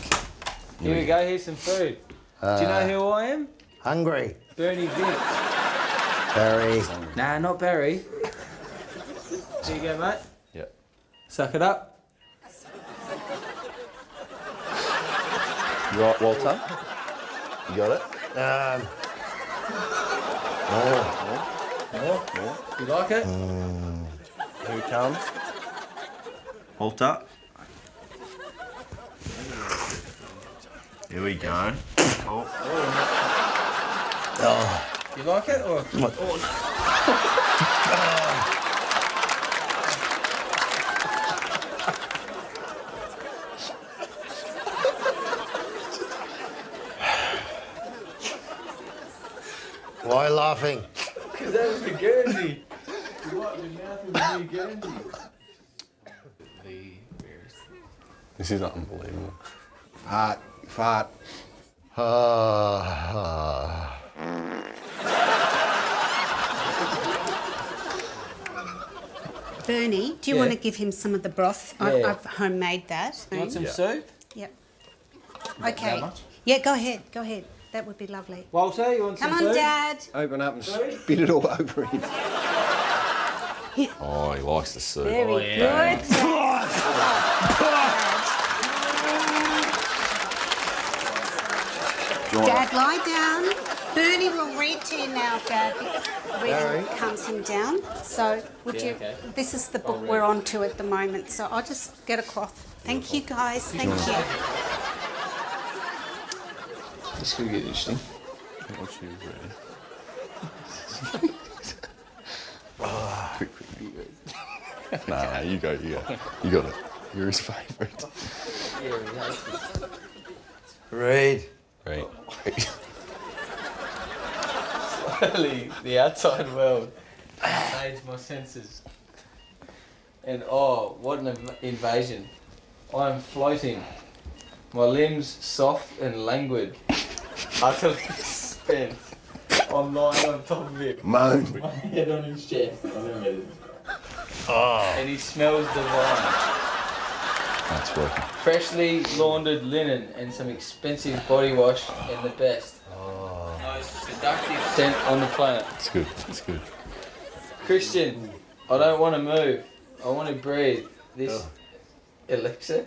Here we go, here's some food. Do you know who I am? Hungry. Bernie Vince. Barry. Nah, not Barry. Here you go, mate. Yep. Suck it up. You right, Walter? You got it? More. You like it? Who comes? Walter. Here we go. You like it or? Why are you laughing? Because that was the Guernsey. You like the mouth of the new Guernsey. This is unbelievable. Fart. Fart. Bernie, do you Yeah. want to give him some of the broth? Yeah. I've homemade that. You want some soup? Yep. Okay. much? Yeah, go ahead. Go ahead. That would be lovely. Walter, you want Come some on, food? Dad. Open up and spit it all over him. Oh, he likes the soup. Very Oh, yeah. good. Dad, lie down. Bernie will read to you now, Dad. Reading calms him down. So, would you? okay. This is the book we're on to at the moment. So I'll just get a cloth. Thank you, guys. Thank you. This could get interesting. What she was ready. Nah, you go. You got it. You're his favourite. Read. Right. Slowly, the outside world invades my senses. And oh, what an invasion. I am floating My limbs soft and languid. Utterly spent. I'm lying on top of him. Moan. My head on his chest. And he smells divine. That's working. Freshly laundered linen and some expensive body wash and the best. Most seductive scent on the planet. It's good. It's good. Christian, I don't want to move. I want to breathe this elixir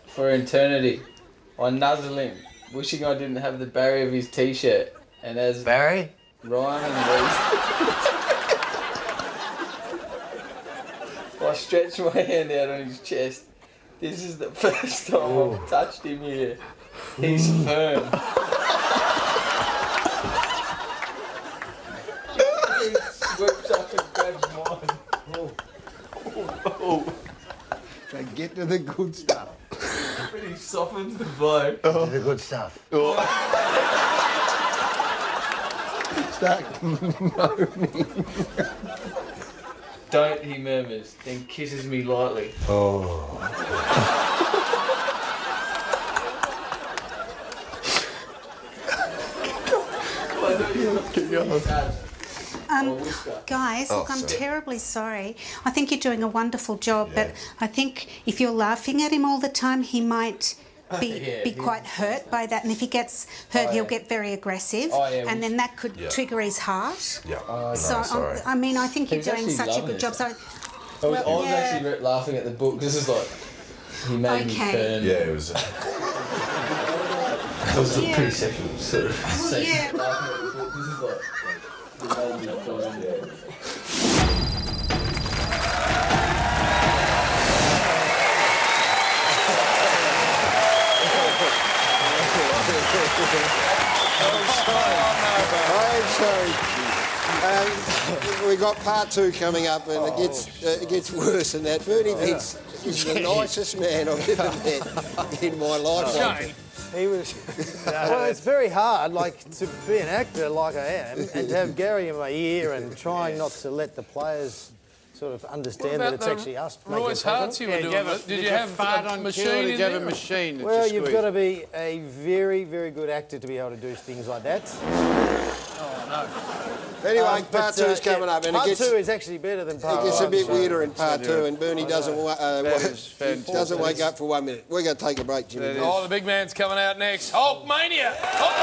for eternity. I nuzzle him, wishing I didn't have the Barry of his t-shirt. And as Barry? Ryan and Reese, I stretch my hand out on his chest. This is the first time I've touched him here. He's firm. He swoops up and grabs mine. So get to the good stuff. But he softens the blow. To the good stuff. Start moaning. Don't, he murmurs, then kisses me lightly. Guys, look, I'm terribly sorry. I think you're doing a wonderful job, but I think if you're laughing at him all the time, he might be quite hurt by that. And if he gets hurt, he'll get very aggressive, and then that could trigger his heart. I mean, I think you're doing such a good job. So, I was actually laughing at the book. This is like, he made me firm. Yeah, it was. It was a pretty sexual sort of scene. Yeah. Laughing at the book. This is like, he made me firm. I'm sorry. We got part 2 coming up, and it gets worse than that. Bernie Vince is the nicest man I've ever met in my life. Shane. He was. Well, it's very hard, like, to be an actor like I am, and to have Gary in my ear and trying not to let the players sort of understand that it's actually us making Royce Harts you were doing it. Did you have a machine in there? Well, you've got to be a very, very good actor to be able to do things like that. Oh, no. Anyway, part 2's coming up, and part it gets 2 is actually better than part 1. It gets a bit weirder in part 2, and Bernie doesn't wake up for 1 minute. We're going to take a break, Jimmy. Oh, the big man's coming out next. Hulk Mania. Hulk.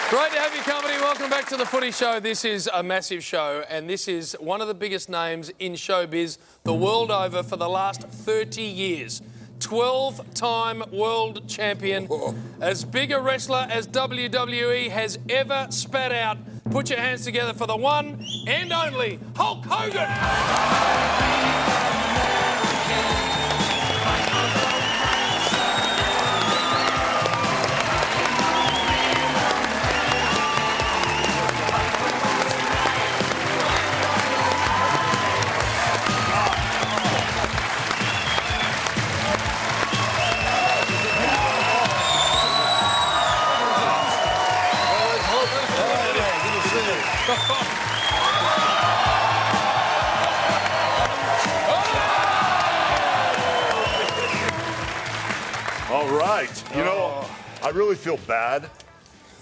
Great to have your company. Welcome back to the Footy Show. This is a massive show, and this is one of the biggest names in showbiz the world over for the last 30 years. 12-time world champion. As big a wrestler as WWE has ever spat out. Put your hands together for the one and only Hulk Hogan. All right. You know, I really feel bad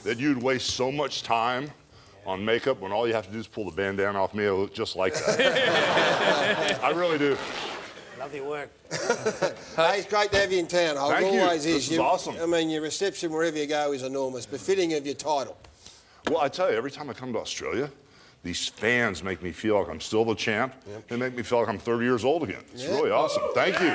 that you'd waste so much time on makeup when all you have to do is pull the bandana off me. I look just like that. I really do. Love your work. Hey, it's great to have you in town. Hulk. Thank you. Always This is awesome. I mean, your reception wherever you go is enormous, befitting of your title. Well, I tell you, every time I come to Australia, these fans make me feel like I'm still the champ. Yep. They make me feel like I'm 30 years old again. It's really awesome. Thank you.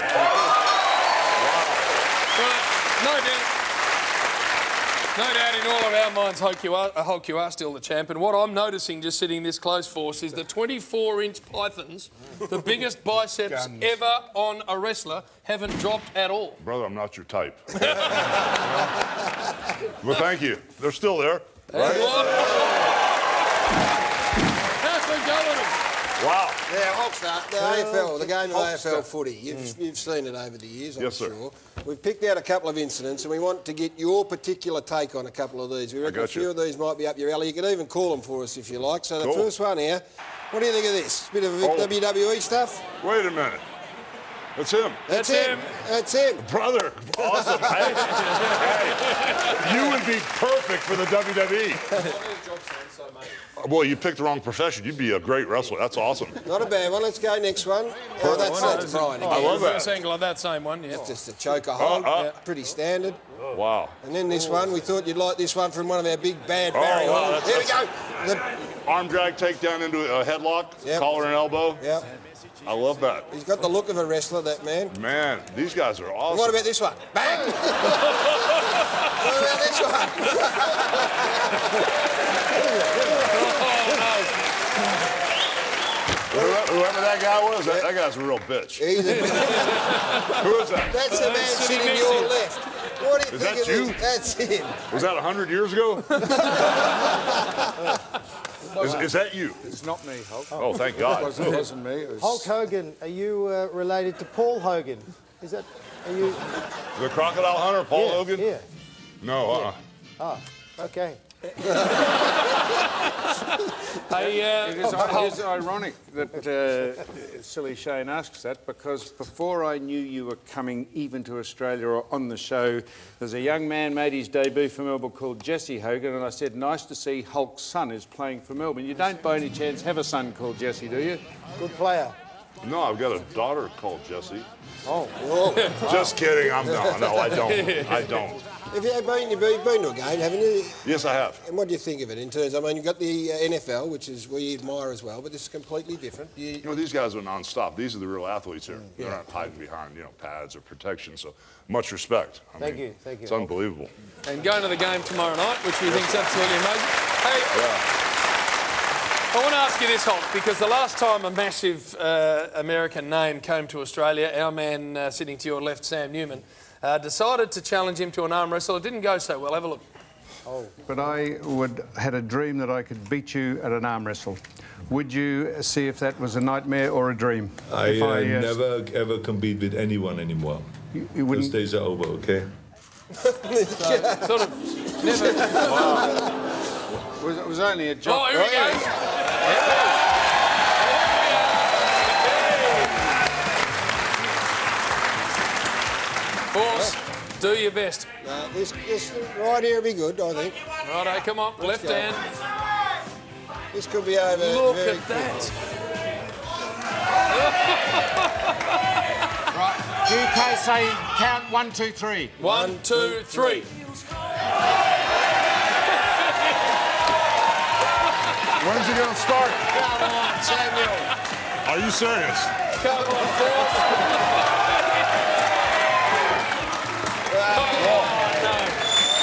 No doubt in all of our minds, Hulk, you are still the champ. And what I'm noticing just sitting this close, Force, is the 24-inch pythons, the biggest biceps ever on a wrestler, haven't dropped at all. Brother, I'm not your type. Well, thank you. They're still there. Right? Wow. Now, Hulkster, the AFL, the game of Hulkster. AFL footy, you've seen it over the years, I'm Yes, sir. sure. We've picked out a couple of incidents and we want to get your particular take on a couple of these. We reckon a got few you. of these might be up your alley. You can even call them for us if you like. So the Cool. first one here, what do you think of this? Bit of WWE stuff? Wait a minute. That's him. That's him. That's him. Brother, awesome. Hey, you would be perfect for the WWE. Boy, you picked the wrong profession. You'd be a great wrestler. That's awesome. Not a bad one. Let's go next one. Oh, that's Brian again. I love that. First angle of that same one, yeah. It's just a choker hold. Pretty standard. Wow. And then this one, we thought you'd like this one from one of our big bad Oh, Barry. wow, Here we go. The, Arm drag takedown into a headlock, Yep. collar and elbow. Yep. I love that. He's got the look of a wrestler, that man. Man, these guys are awesome. What about this one? Bang! What about this one? Whoever that guy was, that guy's a real bitch. He's a bitch. Who is that? That's the man sitting your left. What do you Is think that of you? this? That's him. Was that 100 years ago? Is that you? It's not me, Hulk. Oh, thank God. It wasn't me. It was... Hulk Hogan, are you related to Paul Hogan? Is that... Are you... The crocodile hunter, Paul Hogan? Yeah. No, Ah, okay. It is ironic that Silly Shane asks that, because before I knew you were coming even to Australia or on the show, there's a young man made his debut for Melbourne called Jesse Hogan, and I said, nice to see Hulk's son is playing for Melbourne. You don't by any chance have a son called Jesse, do you? Good player. No, I've got a daughter called Jessie. Oh. Just kidding. No, I don't. I don't. Have you been to a game, haven't you? Yes, I have. And what do you think of it in terms... I mean, you've got the NFL, which is we admire as well, but this is completely different. You know, these guys are non-stop. These are the real athletes here. They're not hiding behind, pads or protection. So much respect. Thank you. It's unbelievable. And going to the game tomorrow night, which we think is absolutely amazing. Hey, I want to ask you this, Holt, because the last time a massive American name came to Australia, our man sitting to your left, Sam Newman, decided to challenge him to an arm wrestle. It didn't go so well. Have a look. Oh. But I had a dream that I could beat you at an arm wrestle. Would you see if that was a nightmare or a dream? I never ever compete with anyone anymore. You wouldn't... Those days are over, okay? Sort of never... Wow. It was only a joke. Oh, here he goes. Force, do your best. This right here will be good, I think. Righto, come on, left hand. This could be over. Look very at that. Right. UK say count 1, 2, 3. 1, 2, 3. When's he going to start? Come on, Samuel. Are you serious? Come on, Force.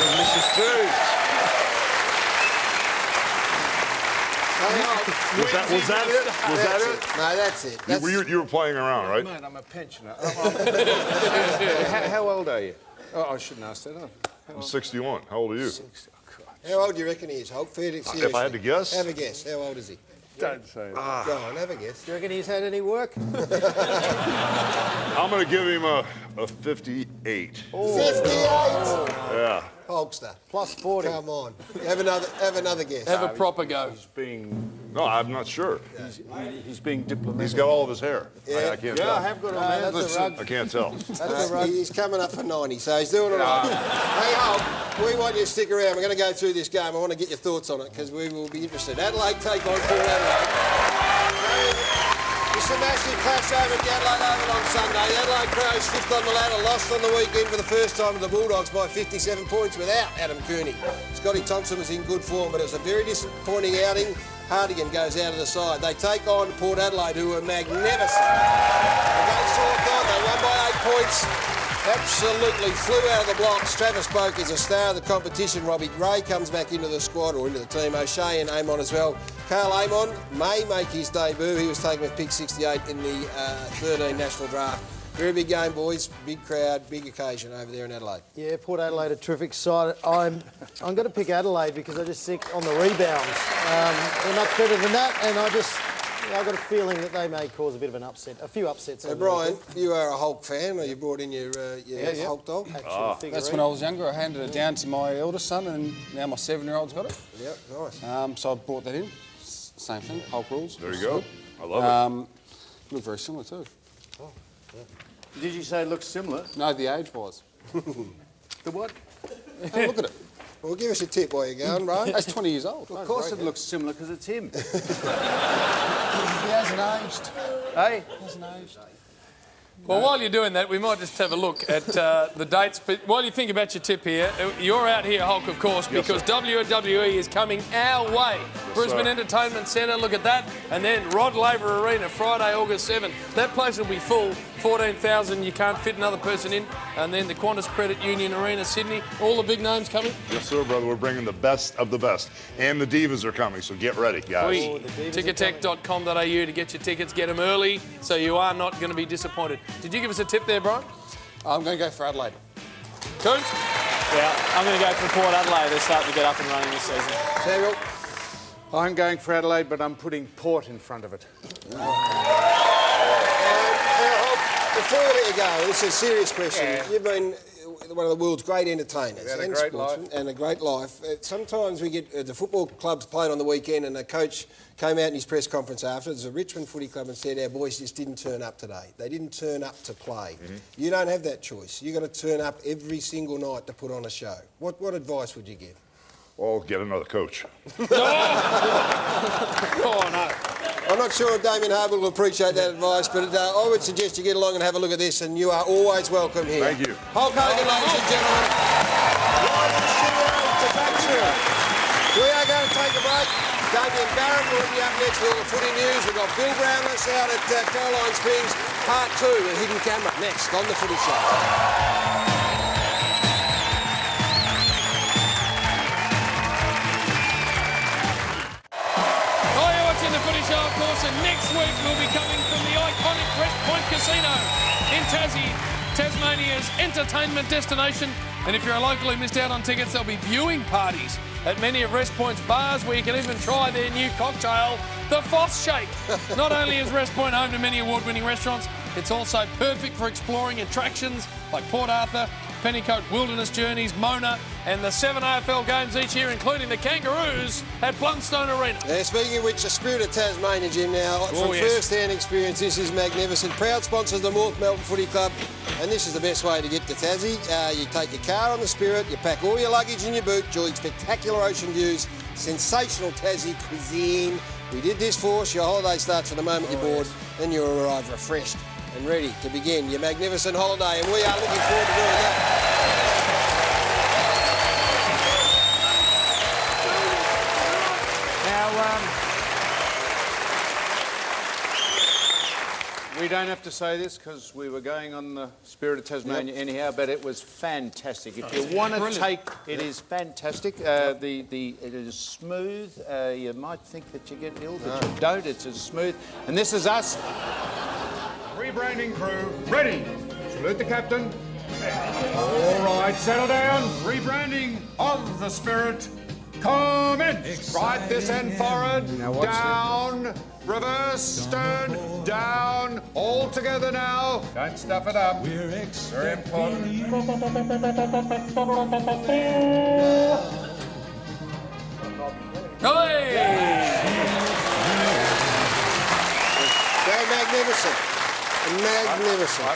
Delicious food. Was that it? Was that it? No, that's it. You were playing around, right? Man, I'm a pensioner. How old are you? Oh, I shouldn't ask that. I'm 61. How old are you? How old do you reckon he is, Hope? Seriously. If I had to guess? Have a guess. How old is he? Don't say that. Go on, have a guess. Do you reckon he's had any work? I'm going to give him a 58. 58? Yeah. Hulkster. Plus 40. Come on. Have another guess. Have a proper go. He's being... No, I'm not sure. He's being diplomatic. He's got all of his hair. Yeah. I can't tell. I have got all that. That's a rug. I can't tell. That's a rug. He's coming up for 90, so he's doing all right. Hey, Hulk, we want you to stick around. We're going to go through this game. I want to get your thoughts on it because we will be interested. Adelaide take on Port Adelaide. It's a massive clash over at the Adelaide Oval on Sunday. The Adelaide Crows, fifth on the ladder, lost on the weekend for the first time to the Bulldogs by 57 points without Adam Cooney. Scotty Thompson was in good form, but it was a very disappointing outing. Hardigan goes out of the side. They take on Port Adelaide, who were magnificent. Against Hawthorn, they won by 8 points. Absolutely flew out of the blocks. Travis Boak is a star of the competition. Robbie Gray comes back into the squad, or into the team. O'Shea and Amon as well. Carl Amon may make his debut. He was taken with pick 68 in the 13 national draft. Very big game, boys. Big crowd, big occasion over there in Adelaide. Yeah, Port Adelaide, a terrific side. I'm going to pick Adelaide because I just think on the rebounds, they're much better than that, and I just I've got a feeling that they may cause a bit of an upset, a few upsets. So, Brian, you are a Hulk fan, or you brought in your Hulk dog? That's when I was younger. I handed it down to my eldest son, and now my 7-year-old's got it. Yep, nice. So I brought that in. Same thing, Hulk rules. There you go. I love it. Look very similar too. Oh, yeah. Did you say it looks similar? No, the age-wise. The what? Have a look at it. Well, give us a tip while you're going, Brian. That's 20 years old. Of course it looks similar because it's him. He hasn't aged. Hey? He hasn't aged. Well, while you're doing that, we might just have a look at the dates. But while you think about your tip here, you're out here, Hulk, of course, because WWE is coming our way. Brisbane Entertainment Centre, look at that. And then Rod Laver Arena, Friday, August 7th. That place will be full, 14,000. You can't fit another person in. And then the Qantas Credit Union Arena, Sydney. All the big names coming. Yes, sir, brother. We're bringing the best of the best. And the Divas are coming, so get ready, guys. Tickettech.com.au to get your tickets. Get them early so you are not going to be disappointed. Did you give us a tip there, Brian? I'm going to go for Adelaide. Coach? Yeah, I'm going to go for Port Adelaide. They're starting to get up and running this season. Samuel? I'm going for Adelaide, but I'm putting Port in front of it. Before we let you go, this is a serious question. Yeah. You've been one of the world's great entertainers and great sportsmen and a great life. Sometimes we get the football clubs played on the weekend, and the coach came out in his press conference afterwards, the Richmond Footy Club, and said our boys just didn't turn up today. They didn't turn up to play. You don't have that choice. You've got to turn up every single night to put on a show. What advice would you give? Well, get another coach. Oh, no. I'm not sure if Damien Harbour will appreciate that advice, but I would suggest you get along and have a look at this, and you are always welcome here. Thank you. Hulk Hogan, ladies and gentlemen. Live in the studio to Battersea. We are going to take a break. Damien Barrett will be up next with all the footy news. We've got Bill Brownless out at Caroline Springs, part 2, a hidden camera, next on The Footy Show. The Footy Show, of course, and next week we'll be coming from the iconic West Point Casino in Tassie, Tasmania's entertainment destination. And if you're a local who missed out on tickets, there'll be viewing parties at many of West Point's bars where you can even try their new cocktail, the Foss Shake. Not only is West Point home to many award-winning restaurants, it's also perfect for exploring attractions like Port Arthur, Pennycote Wilderness Journeys, Mona, and the 7 AFL games each year, including the Kangaroos at Blundstone Arena. Yeah, speaking of which, the Spirit of Tasmania, Jim, now, from first-hand experience, this is magnificent. Proud sponsors of the North Melbourne Footy Club, and this is the best way to get to Tassie. You take your car on the Spirit, you pack all your luggage in your boot, enjoy spectacular ocean views, sensational Tassie cuisine. We did this for us. Your holiday starts from the moment you're bored, then you arrive refreshed and ready to begin your magnificent holiday, and we are looking forward to doing that. We don't have to say this because we were going on the Spirit of Tasmania anyhow, but it was fantastic. If you want to take, it is fantastic. It is smooth. You might think that you get ill, but you don't. It's as smooth. And this is us. Rebranding crew, ready. Salute the captain. All right, settle down. Rebranding of the Spirit. Commence. Right this end forward. Down. Reverse, stern, down, all together now. Don't stuff it up. Very important. They're magnificent. Magnificent.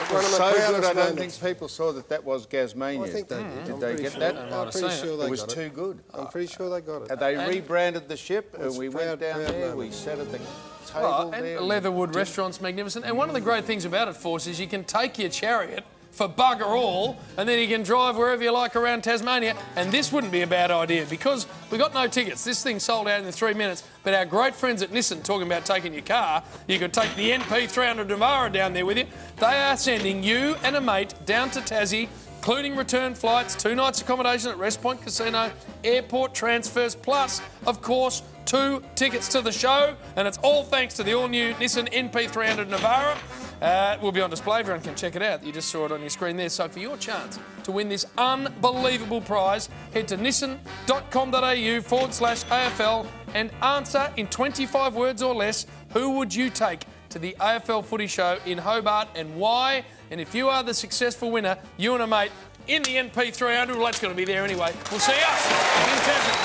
It was so good, I don't think people saw that was Gasmania. I think they did. Did they get that? I'm pretty sure they got it. It was too good. I'm pretty sure they got it. They rebranded the ship, and we went down there, we sat at the table there. And Leatherwood Restaurant's magnificent. And one of the great things about it, Force, is you can take your chariot for bugger all, and then you can drive wherever you like around Tasmania. And this wouldn't be a bad idea because we got no tickets. This thing sold out in 3 minutes. But our great friends at Nissan, talking about taking your car, you could take the NP 300 Navara down there with you. They are sending you and a mate down to Tassie, including return flights, 2 nights accommodation at West Point Casino, airport transfers, plus, of course, 2 tickets to the show. And it's all thanks to the all-new Nissan NP 300 Navara. It will be on display. Everyone can check it out. You just saw it on your screen there. So for your chance to win this unbelievable prize, head to nissan.com.au/AFL and answer in 25 words or less Who would you take to the AFL Footy Show in Hobart and why? And if you are the successful winner, you and a mate in the NP300, well, that's going to be there anyway. We'll see us in Tasman.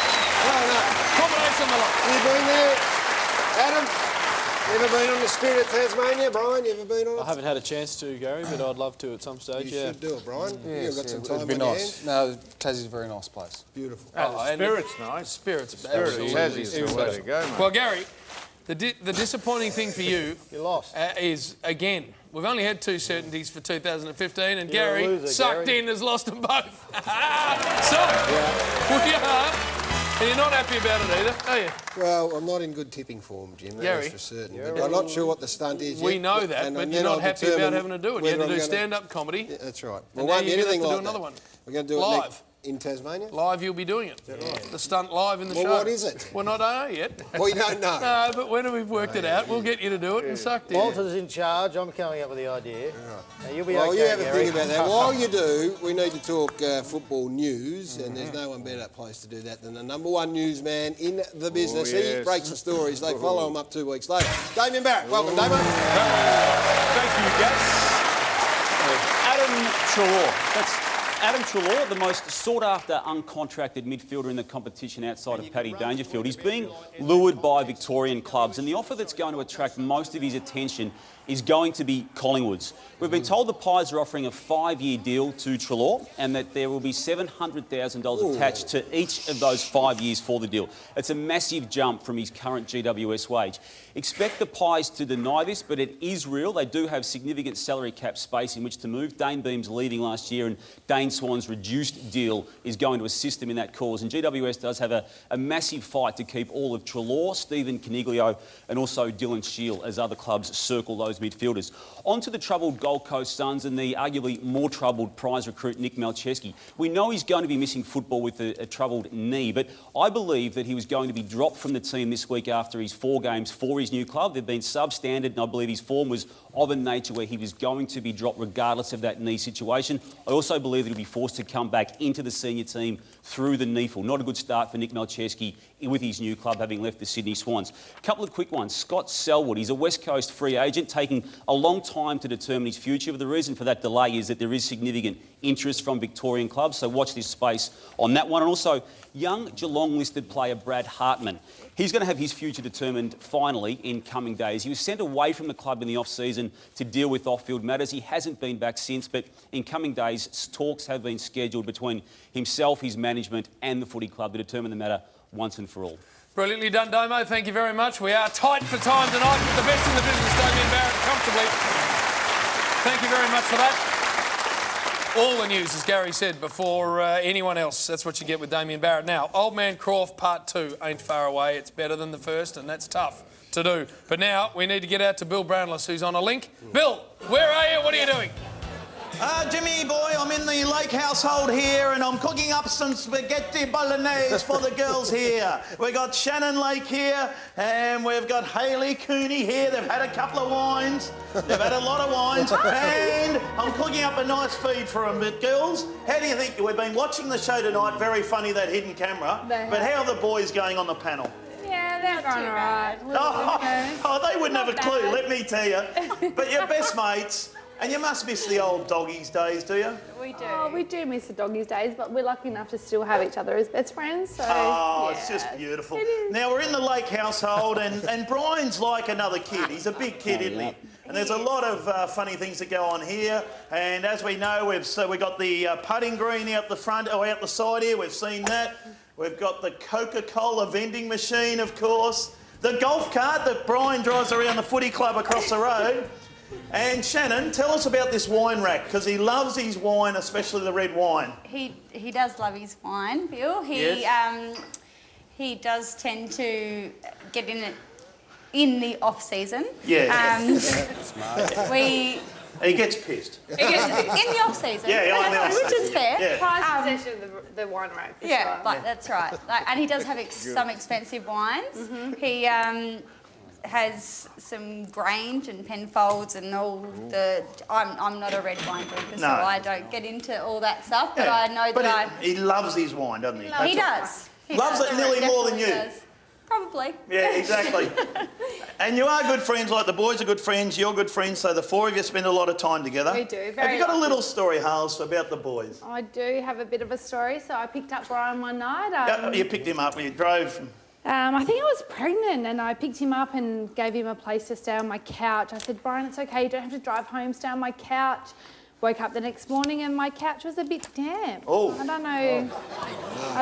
Combination of the lot. You been there, Adam? You ever been on the Spirit Tasmania, Brian? You ever been on it? I haven't had a chance to, Gary, but I'd love to at some stage. You should do it, Brian. You've got some time it'd be on your nice. hands. No, Tassie's a very nice place. Beautiful. Spirit's nice. Spirits. Tassie's the way to go, mate. Well, Gary, the disappointing thing for you You lost. is, again, we've only had 2 certainties for 2015, and You're a Gary, loser, sucked Gary. in, has lost them both. So, we are. And you're not happy about it either, are you? Well, I'm not in good tipping form, Jim. Gary. That's for certain. But I'm not sure what the stunt is We yet, know that, and but then you're not I'll happy determine about having to do it. You had whether to do I'm gonna- stand-up comedy. Yeah, that's right. And Well, now won't be you're gonna anything have to like do another that. one. We're going to do it Live. in Tasmania? Live, you'll be doing it. The stunt live in the Well, show. what is it? Well, not know yet. We don't know. No, but when we've worked it out, we'll get you to do it and sucked in. Walter's in charge. I'm coming up with the idea. Now, you'll be Well, okay, you have a Gary. think about that. While you do, we need to talk football news, and there's no one better place to do that than the #1 newsman in the business. He yes. breaks the stories. They follow him up 2 weeks later. Damien Barrett, welcome, Damien. Thank you, Gus. Adam Treloar. That's Adam Treloar, the most sought-after uncontracted midfielder in the competition outside of Paddy Dangerfield. He's being lured by Victorian clubs, and the offer that's going to attract most of his attention is going to be Collingwood's. We've been told the Pies are offering a 5-year deal to Treloar and that there will be $700,000 attached to each of those 5 years for the deal. It's a massive jump from his current GWS wage. Expect the Pies to deny this, but it is real. They do have significant salary cap space in which to move. Dane Beam's leaving last year and Dane Swan's reduced deal is going to assist them in that cause. And GWS does have a massive fight to keep all of Treloar, Stephen Coniglio and also Dylan Shield as other clubs circle those midfielders. On to the troubled Gold Coast Suns and the arguably more troubled prize recruit Nick Malcheski. We know he's going to be missing football with a troubled knee, but I believe that he was going to be dropped from the team this week after his 4 games for his new club. They've been substandard and I believe his form was of a nature where he was going to be dropped regardless of that knee situation. I also believe that he'll be forced to come back into the senior team through the NEFL. Not a good start for Nick Malcheski with his new club, having left the Sydney Swans. A couple of quick ones. Scott Selwood, he's a West Coast free agent, taking a long time to determine his future, but the reason for that delay is that there is significant interest from Victorian clubs, so watch this space on that one. And also, young Geelong-listed player Brad Hartman. He's going to have his future determined finally in coming days. He was sent away from the club in the off-season to deal with off-field matters. He hasn't been back since, but in coming days, talks have been scheduled between himself, his management and the footy club to determine the matter once and for all. Brilliantly done, Domo. Thank you very much. We are tight for time tonight. The best in the business, Damien Barrett, comfortably. Thank you very much for that. All the news, as Gary said, before anyone else. That's what you get with Damien Barrett. Now, Old Man Croft Part 2 ain't far away. It's better than the first, and that's tough to do. But now we need to get out to Bill Brownless, who's on a link. Bill, where are you? What are you doing? Jimmy boy, I'm in the Lake household here and I'm cooking up some spaghetti bolognese for the girls here. We've got Shannon Lake here and we've got Hayley Cooney here. They've had a couple of wines. They've had a lot of wines and I'm cooking up a nice feed for them. But girls, how do you think? We've been watching the show tonight. Very funny, that hidden camera. But how are the boys going on the panel? Yeah, they're going all right. Oh, they wouldn't have a clue, let me tell you. But your best mates. And you must miss the old doggies days, do you? We do. Oh, we do miss the doggies days, but we're lucky enough to still have each other as best friends. So, oh, yeah. It's just beautiful. It is. Now, we're in the Lake household, and Brian's like another kid. He's a big kid, isn't he? And there's a lot of funny things that go on here. And as we know, we've got the putting green out the front, or out the side here. We've seen that. We've got the Coca-Cola vending machine, of course. The golf cart that Brian drives around the footy club across the road. And Shannon, tell us about this wine rack, because he loves his wine, especially the red wine. He does love his wine, Bill. He does tend to get in it in the off season. Yeah. He gets pissed. In the off season. Yeah, in the off season. Which is fair. Yeah. Prized possession of the wine rack. For sure. But that's right. And he does have some expensive wines. Mm-hmm. He has some Grange and Penfolds and all the... I'm not a red wine drinker, so I don't get into all that stuff, but I know that he loves his wine, doesn't he? He does. Loves it nearly more than you. Probably. Yeah, exactly. And you are good friends, like the boys are good friends, you're good friends, so the four of you spend a lot of time together. We do, Have very you got a lucky. little story, Hales, about the boys? I do have a bit of a story. So I picked up Brian one night. You picked him up, you drove. I think I was pregnant and I picked him up and gave him a place to stay on my couch. I said, Brian, it's okay, you don't have to drive home, stay on my couch. Woke up the next morning and my couch was a bit damp. Oh. I don't know. I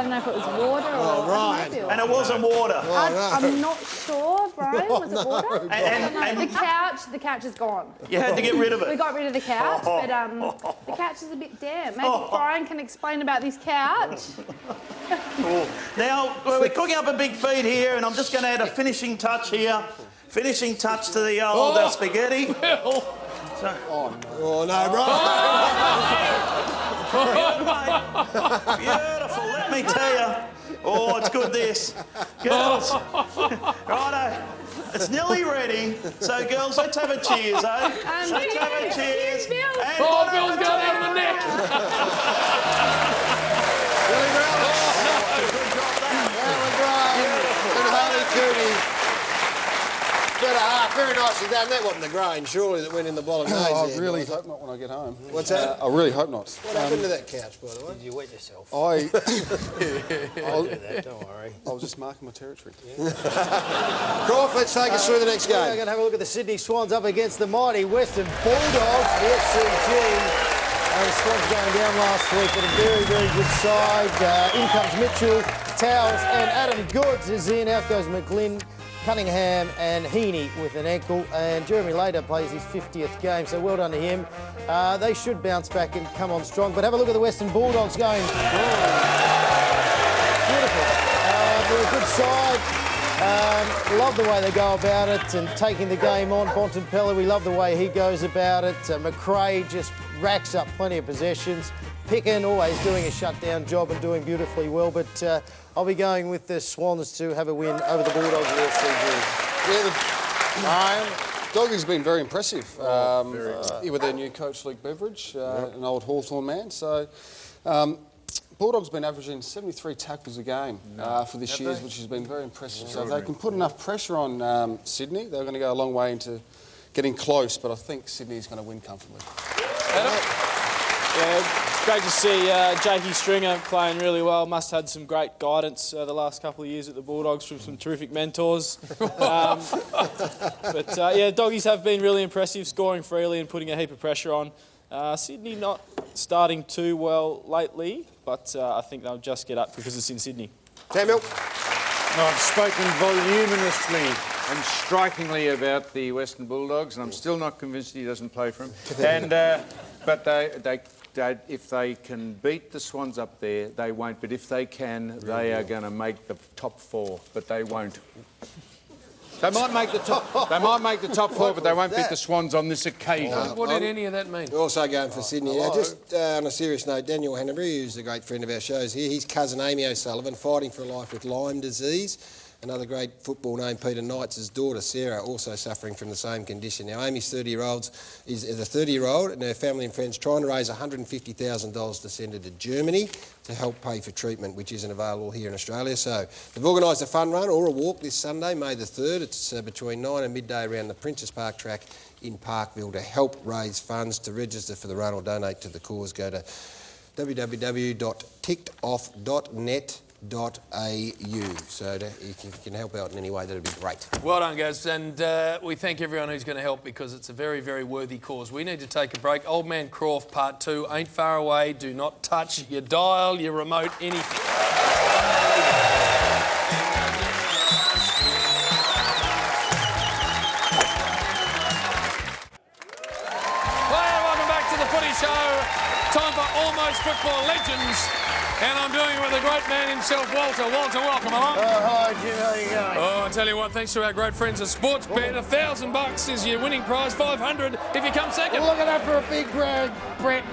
don't know if it was water or... Right. And it wasn't water. I'm not sure, Brian. Was it water? And the couch is gone. You had to get rid of it. We got rid of the couch, but the couch is a bit damp. Maybe Brian can explain about this couch. Cool. Now, we're cooking up a big feed here, and I'm just going to add a finishing touch here. Finishing touch to the old spaghetti. Oh, no, bro. Beautiful, let me tell you. Oh, it's good, this. Girls, righto. It's nearly ready. So, girls, let's have a cheers, eh? Let's have a cheers. Bill. And Oh, Bill's going out of the neck. Billy Relish. Beautiful. And Harley Cooney. Better half. Very nicely done. That wasn't the grain, surely, that went in the bolognese. I really hope not when I get home. What's that? I really hope not. What happened to that couch, by the way? Did you wet yourself? I'll do that, don't worry. I was just marking my territory. Croft, let's take us through the next We're game. going to have a look at the Sydney Swans up against the mighty Western Bulldogs, the SCG. The Swans going down last week, but a very, very good side. In comes Mitchell, Towers, and Adam Goods is in. Out goes McGlynn, Cunningham and Heaney with an ankle, and Jeremy Lader plays his 50th game, so well done to him. They should bounce back and come on strong, but have a look at the Western Bulldogs going. Beautiful. They're a good side. Love the way they go about it and taking the game on. Bontempelli, we love the way he goes about it. McRae just racks up plenty of possessions. Picken always doing a shutdown job and doing beautifully well, but I'll be going with the Swans to have a win over the Bulldogs of the SCG. Yeah, the Doggies have been very impressive. With their new coach, Luke Beveridge, an old Hawthorn man. So, Bulldogs have been averaging 73 tackles a game for this year, which has been very impressive. So if they can put enough pressure on Sydney, they're going to go a long way into getting close, but I think Sydney's going to win comfortably. Yeah, it's great to see Jakey Stringer playing really well. Must have had some great guidance the last couple of years at the Bulldogs from some terrific mentors. Yeah, Doggies have been really impressive, scoring freely and putting a heap of pressure on. Sydney not starting too well lately, but I think they'll just get up because it's in Sydney. Samuel? I've spoken voluminously and strikingly about the Western Bulldogs, and I'm still not convinced he doesn't play for them. And but if they can beat the Swans up there, they won't. But if they can, they are going to make the top four. But they won't. They might make the top. They might make the top four, but they won't beat the Swans on this occasion. What did any of that mean? We're also going for Sydney. Now, just on a serious note, Daniel Hanbury, who's a great friend of our shows here, his cousin Amy O'Sullivan, fighting for life with Lyme disease. Another great football name, Peter Knight's daughter, Sarah, also suffering from the same condition. Now, Amy's 30-year-old is a 30-year-old, and her family and friends trying to raise $150,000 to send her to Germany to help pay for treatment, which isn't available here in Australia. So they've organised a fun run or a walk this Sunday, May the 3rd. It's between 9 and midday around the Princes Park track in Parkville to help raise funds. To register for the run or donate to the cause, go to www.tickedoff.net.au. So if you can help out in any way, that'd be great. Well done, guys, and we thank everyone who's going to help because it's a very, very worthy cause. We need to take a break. Old Man Croft Part 2 ain't far away. Do not touch your dial, your remote, anything. Welcome back to the Footy Show. Time for Almost Football Legends. And I'm doing it with the great man himself, Walter. Walter, welcome along. Hi, Jim. How are you going? Oh, I tell you what, thanks to our great friends at Sportsbet, $1,000 is your winning prize, $500 if you come second. Well, look at that for a big Brett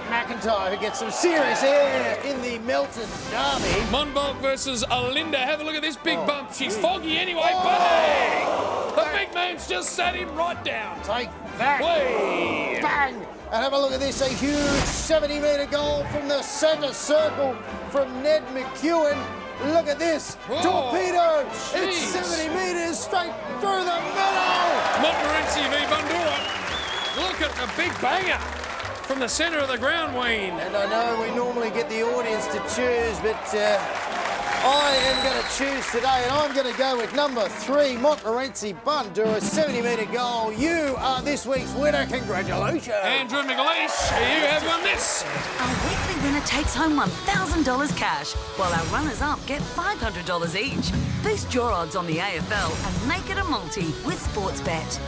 McIntyre who gets some serious air in the Melton derby. Monbulk versus Alinda. Have a look at this big bump. She's foggy anyway. Bang! The big man's just sat him right down. Take that. Way. Bang! And have a look at this, a huge 70-metre goal from the centre circle from Ned McEwen. Look at this. Whoa. Torpedo. Jeez. It's 70 metres straight through the middle. Montmorency v Bundoora. Look at the big banger from the centre of the ground, Wayne. And I know we normally get the audience to choose, but I am going to choose today, and I'm going to go with number 3, Montmorency Bundoora, 70-metre goal. You are this week's winner. Congratulations. Andrew McLeish, you have won this. Our weekly winner takes home $1,000 cash, while our runners-up get $500 each. Boost your odds on the AFL and make it a multi with Sportsbet.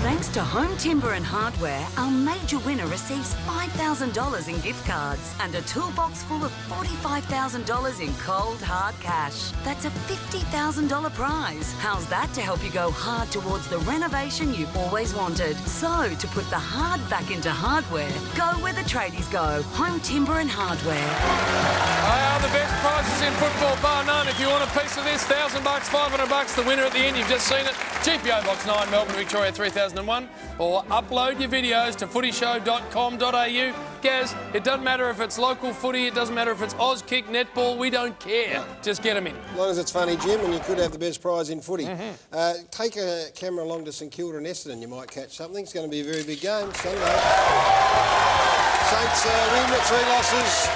Thanks to Home Timber and Hardware, our major winner receives $5,000 in gift cards and a toolbox full of $45,000 in cold, hard cash. That's a $50,000 prize. How's that to help you go hard towards the renovation you've always wanted? So, to put the hard back into hardware, go where the tradies go. Home Timber and Hardware. They are the best prizes in football, bar none. If you want a piece of this, $1,000, $500, the winner at the end, you've just seen it. GPO Box 9, Melbourne, Victoria, 3001. Or upload your videos to footyshow.com.au. Gaz, it doesn't matter if it's local footy, it doesn't matter if it's Oz kick, netball, we don't care. Just get them in. As long as it's funny, Jim, and you could have the best prize in footy. Take a camera along to St Kilda and Essendon, you might catch something. It's going to be a very big game Sunday. Saints win with 3 losses.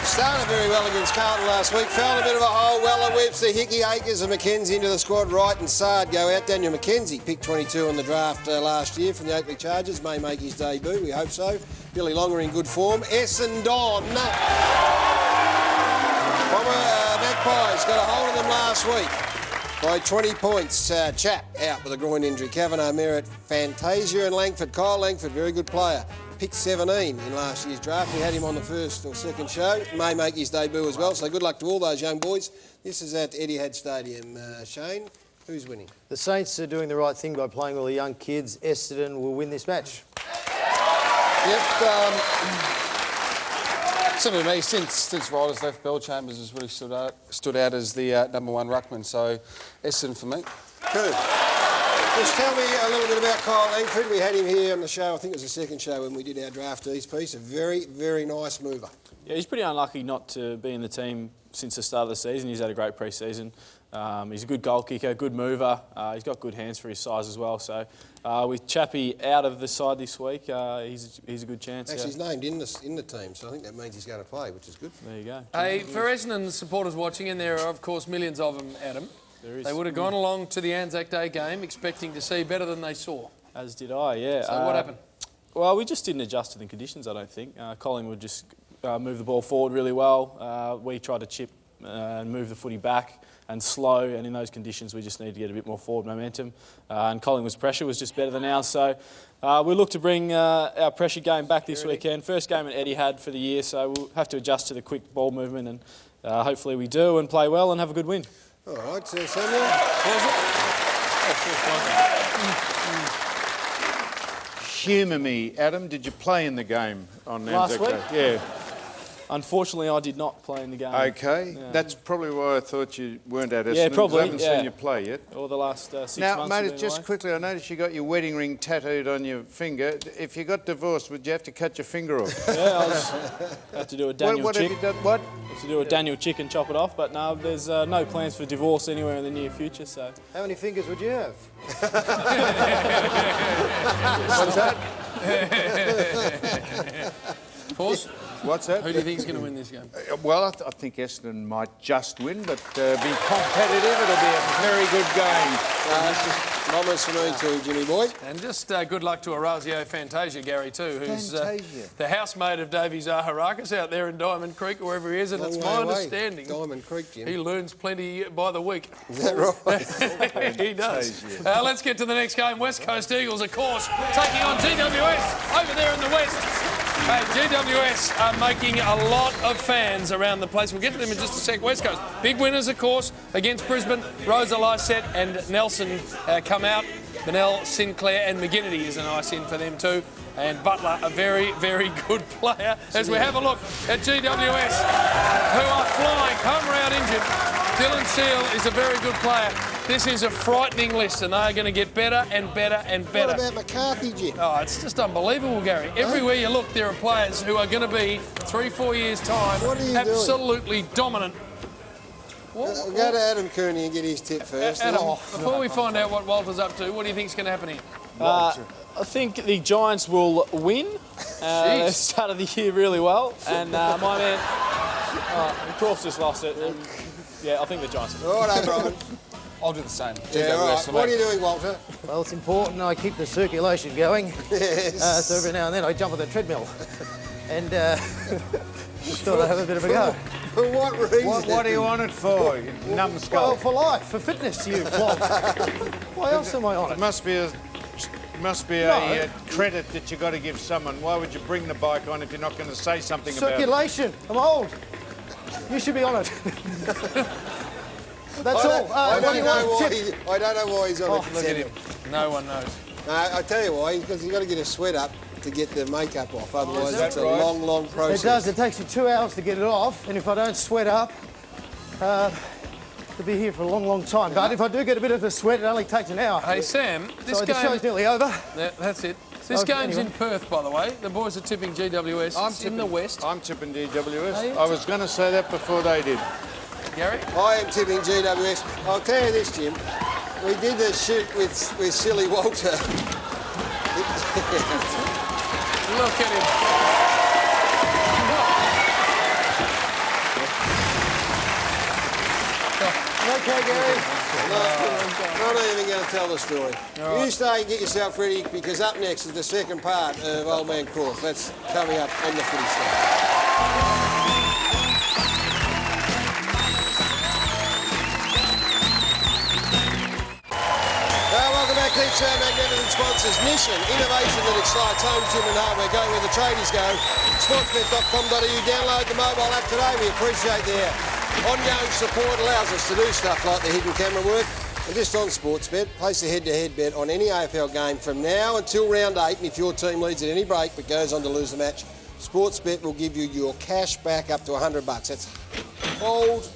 Started very well against Carlton last week. Fell in a bit of a hole. Weller, Webster, Hickey, Akers and McKenzie into the squad. Wright and Sard go out. Daniel McKenzie picked 22 in the draft last year from the Oakley Chargers. May make his debut, we hope so. Billy Longer in good form. Essendon. Magpies got a hold of them last week by 20 points. Chap out with a groin injury. Kavanagh, Merritt, Fantasia and Langford. Kyle Langford, very good player. Picked 17 in last year's draft. We had him on the first or second show. May make his debut as well, so good luck to all those young boys. This is at Etihad Stadium. Shane, who's winning? The Saints are doing the right thing by playing all the young kids. Essendon will win this match. Yep. Similar to me, since Riders left, Bell Chambers has really stood out as the #1 ruckman. So Essendon for me. Good. Just tell me a little bit about Kyle Langford. We had him here on the show, I think it was the second show when we did our draftees piece. A very, very nice mover. Yeah, he's pretty unlucky not to be in the team since the start of the season. He's had a great pre-season. He's a good goal kicker, good mover. He's got good hands for his size as well. So with Chappie out of the side this week, he's a good chance. Actually, he's named in the team, so I think that means he's going to play, which is good. There you go. Hey, for Essendon supporters watching, and there are, of course, millions of them, Adam, they would have gone along to the Anzac Day game expecting to see better than they saw. As did I, yeah. So what happened? Well, we just didn't adjust to the conditions, I don't think. Collingwood just moved the ball forward really well. We tried to chip and move the footy back and slow, and in those conditions we just need to get a bit more forward momentum. And Collingwood's pressure was just better than ours, so we look to bring our pressure game back this weekend. First game at Etihad for the year, so we'll have to adjust to the quick ball movement, and hopefully we do and play well and have a good win. All right, Samuel. Humour me, Adam. Did you play in the game on Last Anzac week? Day? Yeah. Unfortunately, I did not play in the game. Okay, Yeah. that's probably why I thought you weren't at Essendon. Yeah, probably. I haven't seen you play yet. Or the last 6 Now, months. mate, just quickly, I noticed you got your wedding ring tattooed on your finger. If you got divorced, would you have to cut your finger off? I have to do a Daniel what Chick. have you done? What? Have to do a Daniel Chick and chop it off, but no, there's no plans for divorce anywhere in the near future. So, how many fingers would you have? What's that? Force? What's that? Who do you think is going to win this game? Well, I think Essendon might just win, but be competitive. It'll be a very good game. Moments for me too, Jimmy boy. And just good luck to Orazio Fantasia, Gary, too, who's Fantasia. the housemate of Davey Zaharakis out there in Diamond Creek, or wherever he is, and it's my understanding Diamond Creek, Jim. he learns plenty by the week. Is that right? He does. Let's get to the next game. West Coast Eagles, of course, taking on GWS over there in the West. GWS are making a lot of fans around the place. We'll get to them in just a sec. West Coast, big winners, of course, against Brisbane. Rosa Lysette and Nelson come out. Manel, Sinclair and McGinnity is a nice in for them too. And Butler, a very, very good player. As we have a look at GWS, who are flying, home round injured. Dylan Seal is a very good player. This is a frightening list, and they are going to get better and better and better. What about McCarthy, Jim? Oh, it's just unbelievable, Gary. Everywhere you look, there are players who are going to be 3-4 years' time What are you absolutely dominant. We'll go to Adam Cooney and get his tip first. Adam, before we find out what Walter's up to, what do you think's going to happen here? I think the Giants will win. They started the year really well, and my man, Croft's just lost it. And, yeah, I think the Giants will win. All right, Brian. I'll do the same. Yeah, all right. What are you doing, Walter? Well, it's important I keep the circulation going. Yes. So every now and then I jump on the treadmill. And thought I'd have a bit of a go. For what reason? What do you want it for, you numbskull? Well, for life, for fitness, you flog. Why else am I on it? It must be a credit that you got to give someone. Why would you bring the bike on if you're not going to say something about it? Circulation. I'm old. You should be on it. That's all. I don't know why he's on it. Look at him. No one knows. I tell you why, because he's got to get a sweat up to get the makeup off. Otherwise, it's a long, long process. It does. It takes you 2 hours to get it off, and if I don't sweat up, I'll be here for a long, long time. But if I do get a bit of a sweat, it only takes an hour. Hey, Sam, this so game... the show's nearly over. Yeah, that's it. This game's in Perth, by the way. The boys are tipping GWS. In the west. I'm tipping GWS. I was going to say that before they did. Gary? I am tipping GWS. I'll tell you this, Jim. We did the shoot with silly Walter. Look at him. Okay, Gary. Not even going to tell the story. You stay and get yourself ready, because up next is the second part of Old Man Croft. That's coming up on the Footy Show. Welcome back. Thanks to our magnificent sponsors. Mission, innovation that excites home, gym and hardware. Go where the tradies go. Sportsbet.com.au. Download the mobile app today. We appreciate their ongoing support. Allows us to do stuff like the hidden camera work. And just on Sportsbet, place a head-to-head bet on any AFL game from now until round 8. And if your team leads at any break but goes on to lose the match, Sportsbet will give you your cash back up to $100. That's old.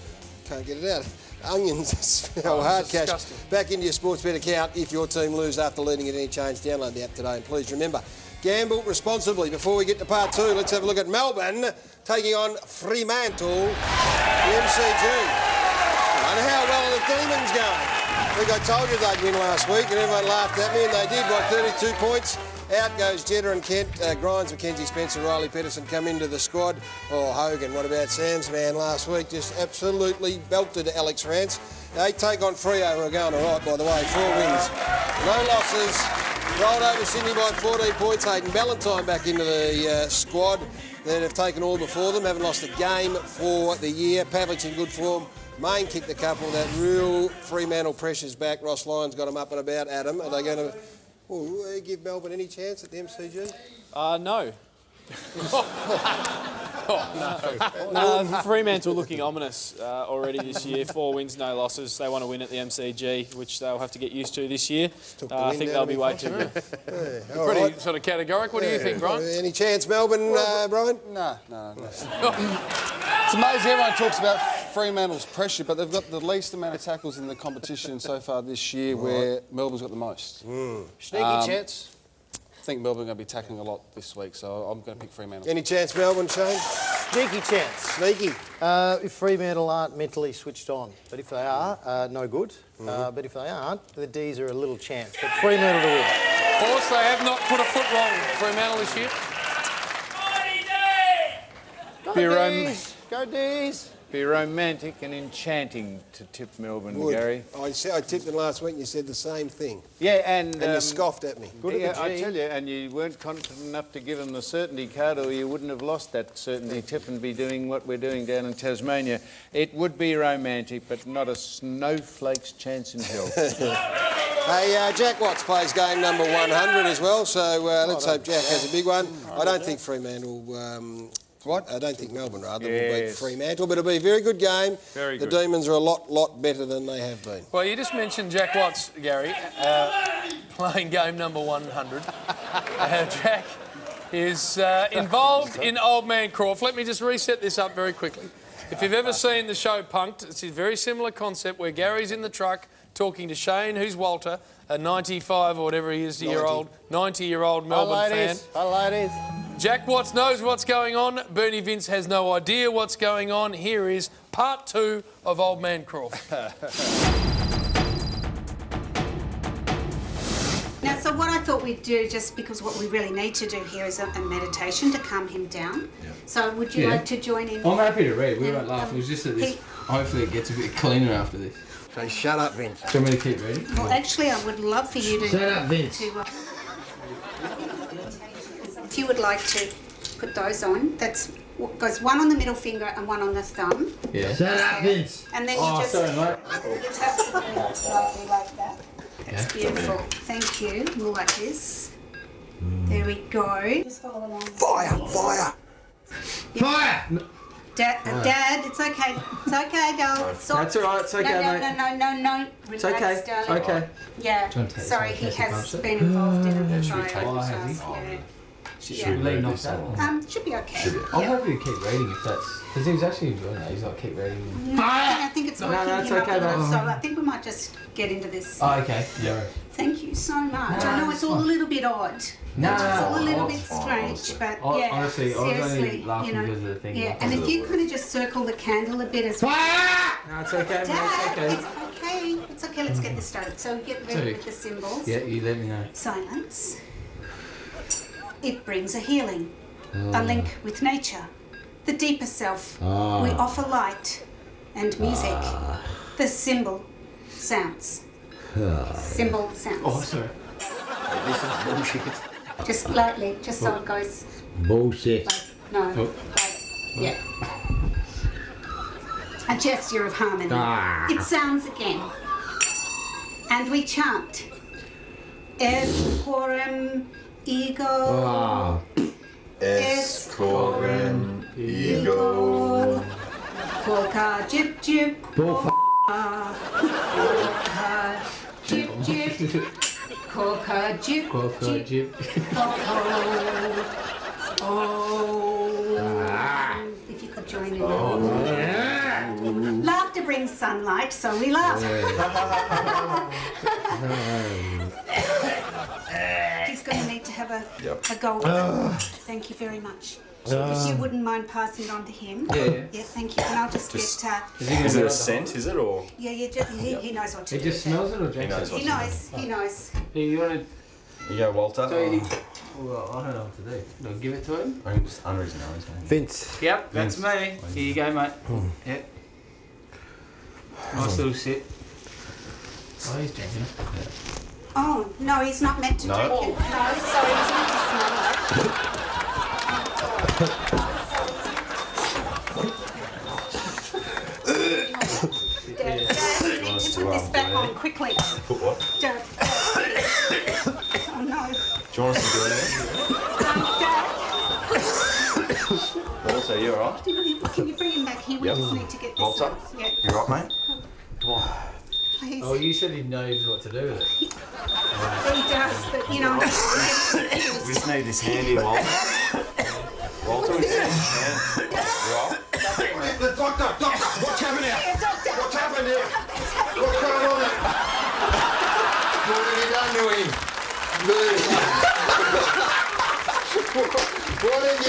Can't get it out. Onions smell hard cash back into your Sportsbet account if your team lose after leading at any change. Download the app today, and please remember, gamble responsibly. Before we get to part 2, let's have a look at Melbourne taking on Fremantle, the MCG. And how well are the Demons going? I think I told you they'd win last week, and everyone laughed at me, and they did by 32 points. Out goes Jeddah and Kent. Grimes, McKenzie, Spencer, Riley, Pedersen come into the squad. Oh, Hogan, what about Sam's man last week? Just absolutely belted Alex Rance. They take on Freo, who are going all right, by the way. 4 wins, no losses. Rolled over Sydney by 14 points. Hayden Ballantyne back into the squad that have taken all before them. Haven't lost a game for the year. Pavlich in good form. Main kicked a couple. That real Fremantle pressure's back. Ross Lyons got them up and about. Adam, are they going to... Will give Melbourne any chance at the MCG? No. No, Fremantle looking ominous already this year. 4 wins, no losses. They want to win at the MCG, which they'll have to get used to this year. I think they'll be way too good. Pretty sort of categorical. What do you think, Brian? Any chance, Melbourne, Brian? No. It's amazing everyone talks about Fremantle's pressure, but they've got the least amount of tackles in the competition so far this year, where Melbourne's got the most. Sneaky chance. I think Melbourne are going to be tackling a lot this week, so I'm going to pick Fremantle. Any chance, Melbourne, Shane? Sneaky chance. Sneaky. If Fremantle aren't mentally switched on, but if they are, no good. But if they aren't, the D's are a little chance. But Fremantle to win. Of course, they have not put a foot wrong, Fremantle, this year. Go D's! Be romantic and enchanting to tip Melbourne, Gary. I tipped them last week and you said the same thing. Yeah, and you scoffed at me. I tell you, and you weren't confident enough to give them the certainty card, or you wouldn't have lost that certainty tip and be doing what we're doing down in Tasmania. It would be romantic, but not a snowflake's chance in hell. Hey, Jack Watts plays game number 100 as well, so let's hope Jack has a big one. I don't think Fremantle... I don't think Melbourne, rather, will beat Fremantle, but it'll be a very good game. Very good. The Demons are a lot better than they have been. Well, you just mentioned Jack Watts, Gary, playing game number 100. Jack is involved in Old Man Croft. Let me just reset this up very quickly. If you've ever seen the show Punk'd, it's a very similar concept where Gary's in the truck talking to Shane, who's Walter, a 95 or whatever he is, 90-year-old Melbourne fan. Hi, ladies. Jack Watts knows what's going on. Bernie Vince has no idea what's going on. Here is part 2 of Old Man Crawford. Now, so what I thought we'd do, just because what we really need to do here is a meditation to calm him down. Yeah. So would you like to join in? I'm happy to read. We won't laugh. It was just that this. Hopefully, it gets a bit cleaner after this. So shut up, Vince. Do you want me to keep reading? Well, actually, I would love for you to... Shut up, Vince. If you would like to put those on, goes one on the middle finger and one on the thumb. Yeah. Shut up, Vince. And then you just... sorry, mate. You just have to put it lightly like that. That's beautiful. Thank you. More like this. There we go. Just follow along. Fire! Fire! Yep. Fire! Dad, it's okay. It's okay, darling. That's all right. It's okay, mate. No. It's okay. Relax, darling. It's okay. Yeah. Sorry, he has been involved in a trial. Should we knock that? Should be okay. I'm happy to keep reading if that's... Because he was actually enjoying that. He's like, keep reading. No, I think it's working it's him up okay, a little, mate. so I think we might just get into this. Oh, okay. Yeah. Thank you so much. I know it's all a little bit odd. It's all a little bit strange, but yeah, honestly, I was only seriously, laughing you know. because of the thing. Yeah, and if you kind of just circle the candle a bit as well. No, it's okay, mate. Dad, It's okay. it's okay. It's okay. Let's get this started. So get ready with the symbols. Yeah, you let me know. Silence. It brings a healing, a link with nature, the deeper self. We offer light and music. The symbol sounds. Symbol sounds. Oh, sorry. This is bullshit. Just lightly, just so it goes. Bullshit. Like, no. Like, yeah. A gesture of harmony. It sounds again. And we chant. Es quorum ego. Es quorum ego. Polka jip jip. Polka jip jip. Polka jip jip. Oh. If you could join in. Laughter brings sunlight, so we laugh. He's going to need to have a go with it. Thank you very much. If you wouldn't mind passing it on to him. Yeah. Yeah, thank you. And I'll just get... Is it a scent, is it, or? Yeah, he knows what to do. He just smells it or drinks it? He knows. Here, you want to... You go, Walter. Well, I don't know what to do. Do I give it to him? I can just under his nose, man. Vince. Yep, that's me. Here you go, mate. Yep. Nice little sip. Oh, he's drinking it. Yeah. Oh, no, he's not meant to drink it. No, sorry, he's meant to smell it. Dad, you need to put this back on quickly. Put what? Dad. Oh, no. Do you want us to do it? Dad. Walter, you alright? Can you bring him back here? We just need to get this Walter? out. Yeah. You alright, mate? Come on. Please. Oh, you said he knows what to do with it. He does, but you know. We just need this handy, Walter. Walter, we just need this hand. You alright? Doctor, what's happening here? What's happening here? What's going on here? What have you done to him? What have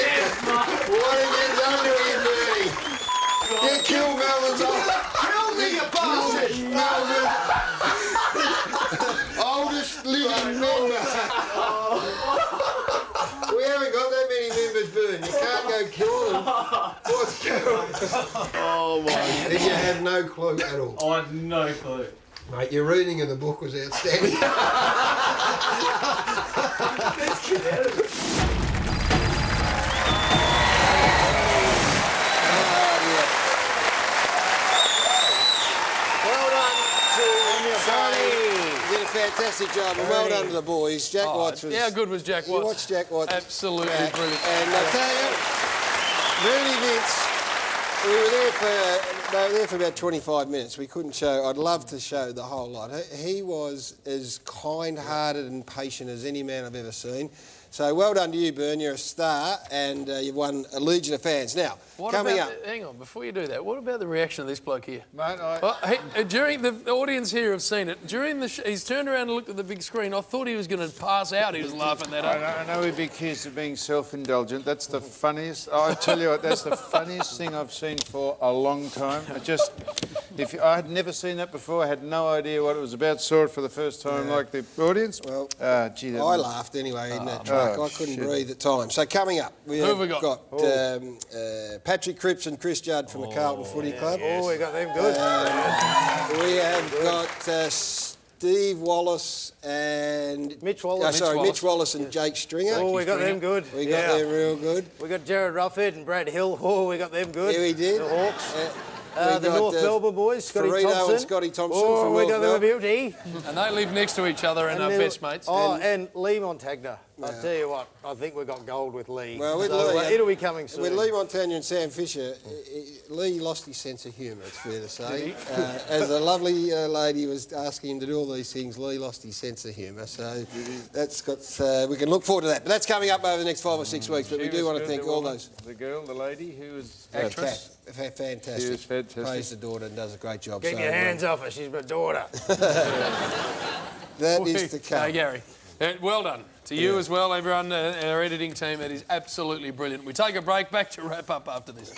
you done to him, Bernie? You killed Melvin's Kill me, you bastard! Oldest living member. We haven't got that many members, Bern. You can't go kill them. What's going on? Oh my! And you have no clue at all. I have no clue. Mate, your reading of the book was outstanding. Let's get out of it. Well done to Sonny. You did a fantastic job, and well done to the boys. Jack Watts was... How good was Jack Watts? You watched Jack Watts. Absolutely brilliant. And I tell you, Bernie Vince, we were there for about 25 minutes. We couldn't show... I'd love to show the whole lot. He was as kind-hearted and patient as any man I've ever seen. So well done to you, Bern. You're a star, and you've won a legion of fans. Now, coming up. Hang on, before you do that, what about the reaction of this bloke here? Mate, during the audience here have seen it. During the he's turned around and looked at the big screen. I thought he was going to pass out. He was laughing that up. I know we'd be accused of being self-indulgent. That's the funniest. I tell you what, that's the funniest thing I've seen for a long time. I had never seen that before. I had no idea what it was about. Saw it for the first time, like the audience. Well, gee, I laughed anyway in that truck. I couldn't breathe at times. So coming up, who have we got? Patrick Cripps and Chris Judd from the Carlton Footy Club. Oh, we got them good. We have got Steve Wallace and... Mitch Wallace. Mitch Wallace and Jake Stringer. Oh, we got them good. We got them real good. We got Jared Rufford and Brad Hill. Oh, we got them good. Yeah, we did. The Hawks. The North Melbourne boys, Scotty Farito Thompson. and Scotty Thompson oh, from we North got them a beauty. And they live next to each other and are best mates. Oh, and Lee Montagna. I'll tell you what, I think we've got gold with Lee. Well, with so, Lee, it'll be coming soon. With Lee Montagna and Sam Fisher, Lee lost his sense of humour, it's fair to say. As a lovely lady was asking him to do all these things, Lee lost his sense of humour. So that's got. We can look forward to that. But that's coming up over the next 5 or 6 weeks. But we do want to thank all those. The girl, the lady who was actress. Fantastic. She was fantastic. Praise the daughter and does a great job. Keep your hands off her, she's my daughter. That is the case. Hey, Gary. Well done to you as well, everyone, our editing team. It is absolutely brilliant. We take a break, back to wrap up after this.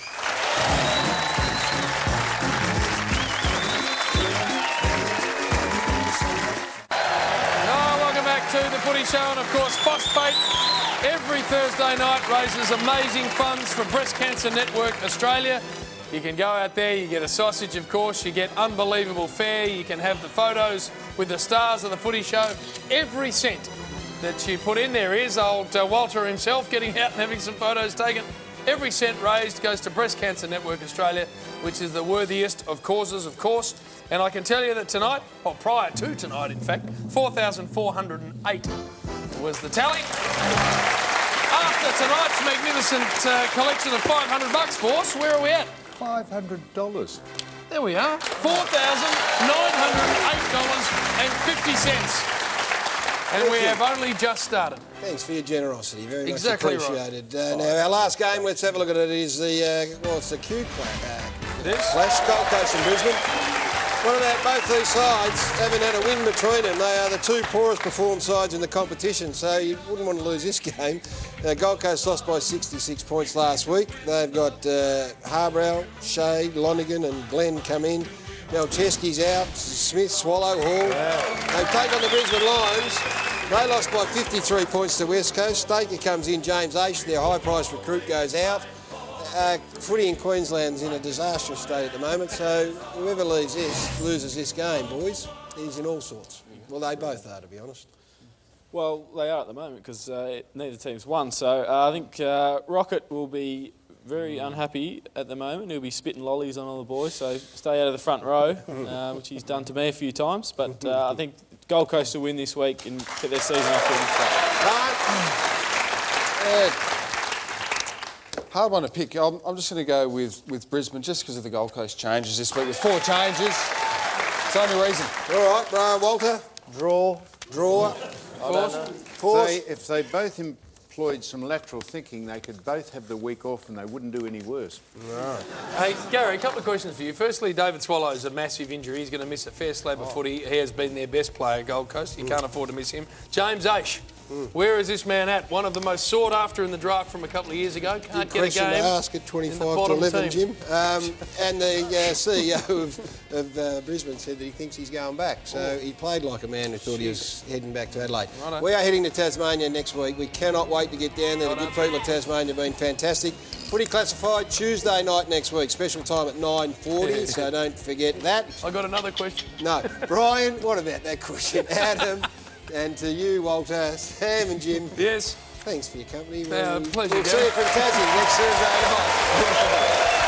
Welcome back to the Footy Show, and of course, Phosphate every Thursday night raises amazing funds for Breast Cancer Network Australia. You can go out there, you get a sausage, of course, you get unbelievable fare, you can have the photos with the stars of the Footy Show. Every cent that you put in there is old Walter himself getting out and having some photos taken. Every cent raised goes to Breast Cancer Network Australia, which is the worthiest of causes, of course. And I can tell you that tonight, or prior to tonight, in fact, 4,408 was the tally. After tonight's magnificent collection of $500 for us, where are we at? $500. There we are. $4,908.50. And we have only just started. Thanks for your generosity. Very much Exactly appreciated. Now, our last game, let's have a look at it, is it's the Q Clash, Gold Coast and Brisbane. What about both these sides haven't had a win between them? They are the two poorest performed sides in the competition, so you wouldn't want to lose this game. Gold Coast lost by 66 points last week. They've got Harbrow, Shea, Lonigan and Glenn come in. Melchesky's out, Smith, Swallow, Hall. They take on the Brisbane Lions. They lost by 53 points to West Coast. Staker comes in, James Aish, their high-priced recruit, goes out. Footy in Queensland's in a disastrous state at the moment, so whoever loses this game, boys, is in all sorts. Well, they both are, to be honest. Well, they are at the moment because neither team's won. So I think Rocket will be very unhappy at the moment. He'll be spitting lollies on all the boys, so stay out of the front row, which he's done to me a few times. But I think Gold Coast will win this week and get their season off to a good start. Hard one to pick. I'm just going to go with Brisbane just because of the Gold Coast changes this week. There's 4 changes. It's the only reason. All right, Brian Walter. Draw. If they both employed some lateral thinking, they could both have the week off and they wouldn't do any worse. Right. Hey, Gary, a couple of questions for you. Firstly, David Swallow's a massive injury. He's going to miss a fair slab of footy. He has been their best player, Gold Coast. You can't afford to miss him. James Aish. Where is this man at? One of the most sought after in the draft from a couple of years ago. Can't get a game. To ask at 25 to 11, Jim. And the CEO of Brisbane said that he thinks he's going back. So he played like a man who thought he was heading back to Adelaide. Righto. We are heading to Tasmania next week. We cannot wait to get down there. The good people of Tasmania have been fantastic. Footy classified Tuesday night next week. Special time at 9:40, so don't forget that. I got another question. No. Brian, what about that question? Adam. And to you, Walter, Sam and Jim. Yes. Thanks for your company. Pleasure. We'll see you from Tassie next Thursday night.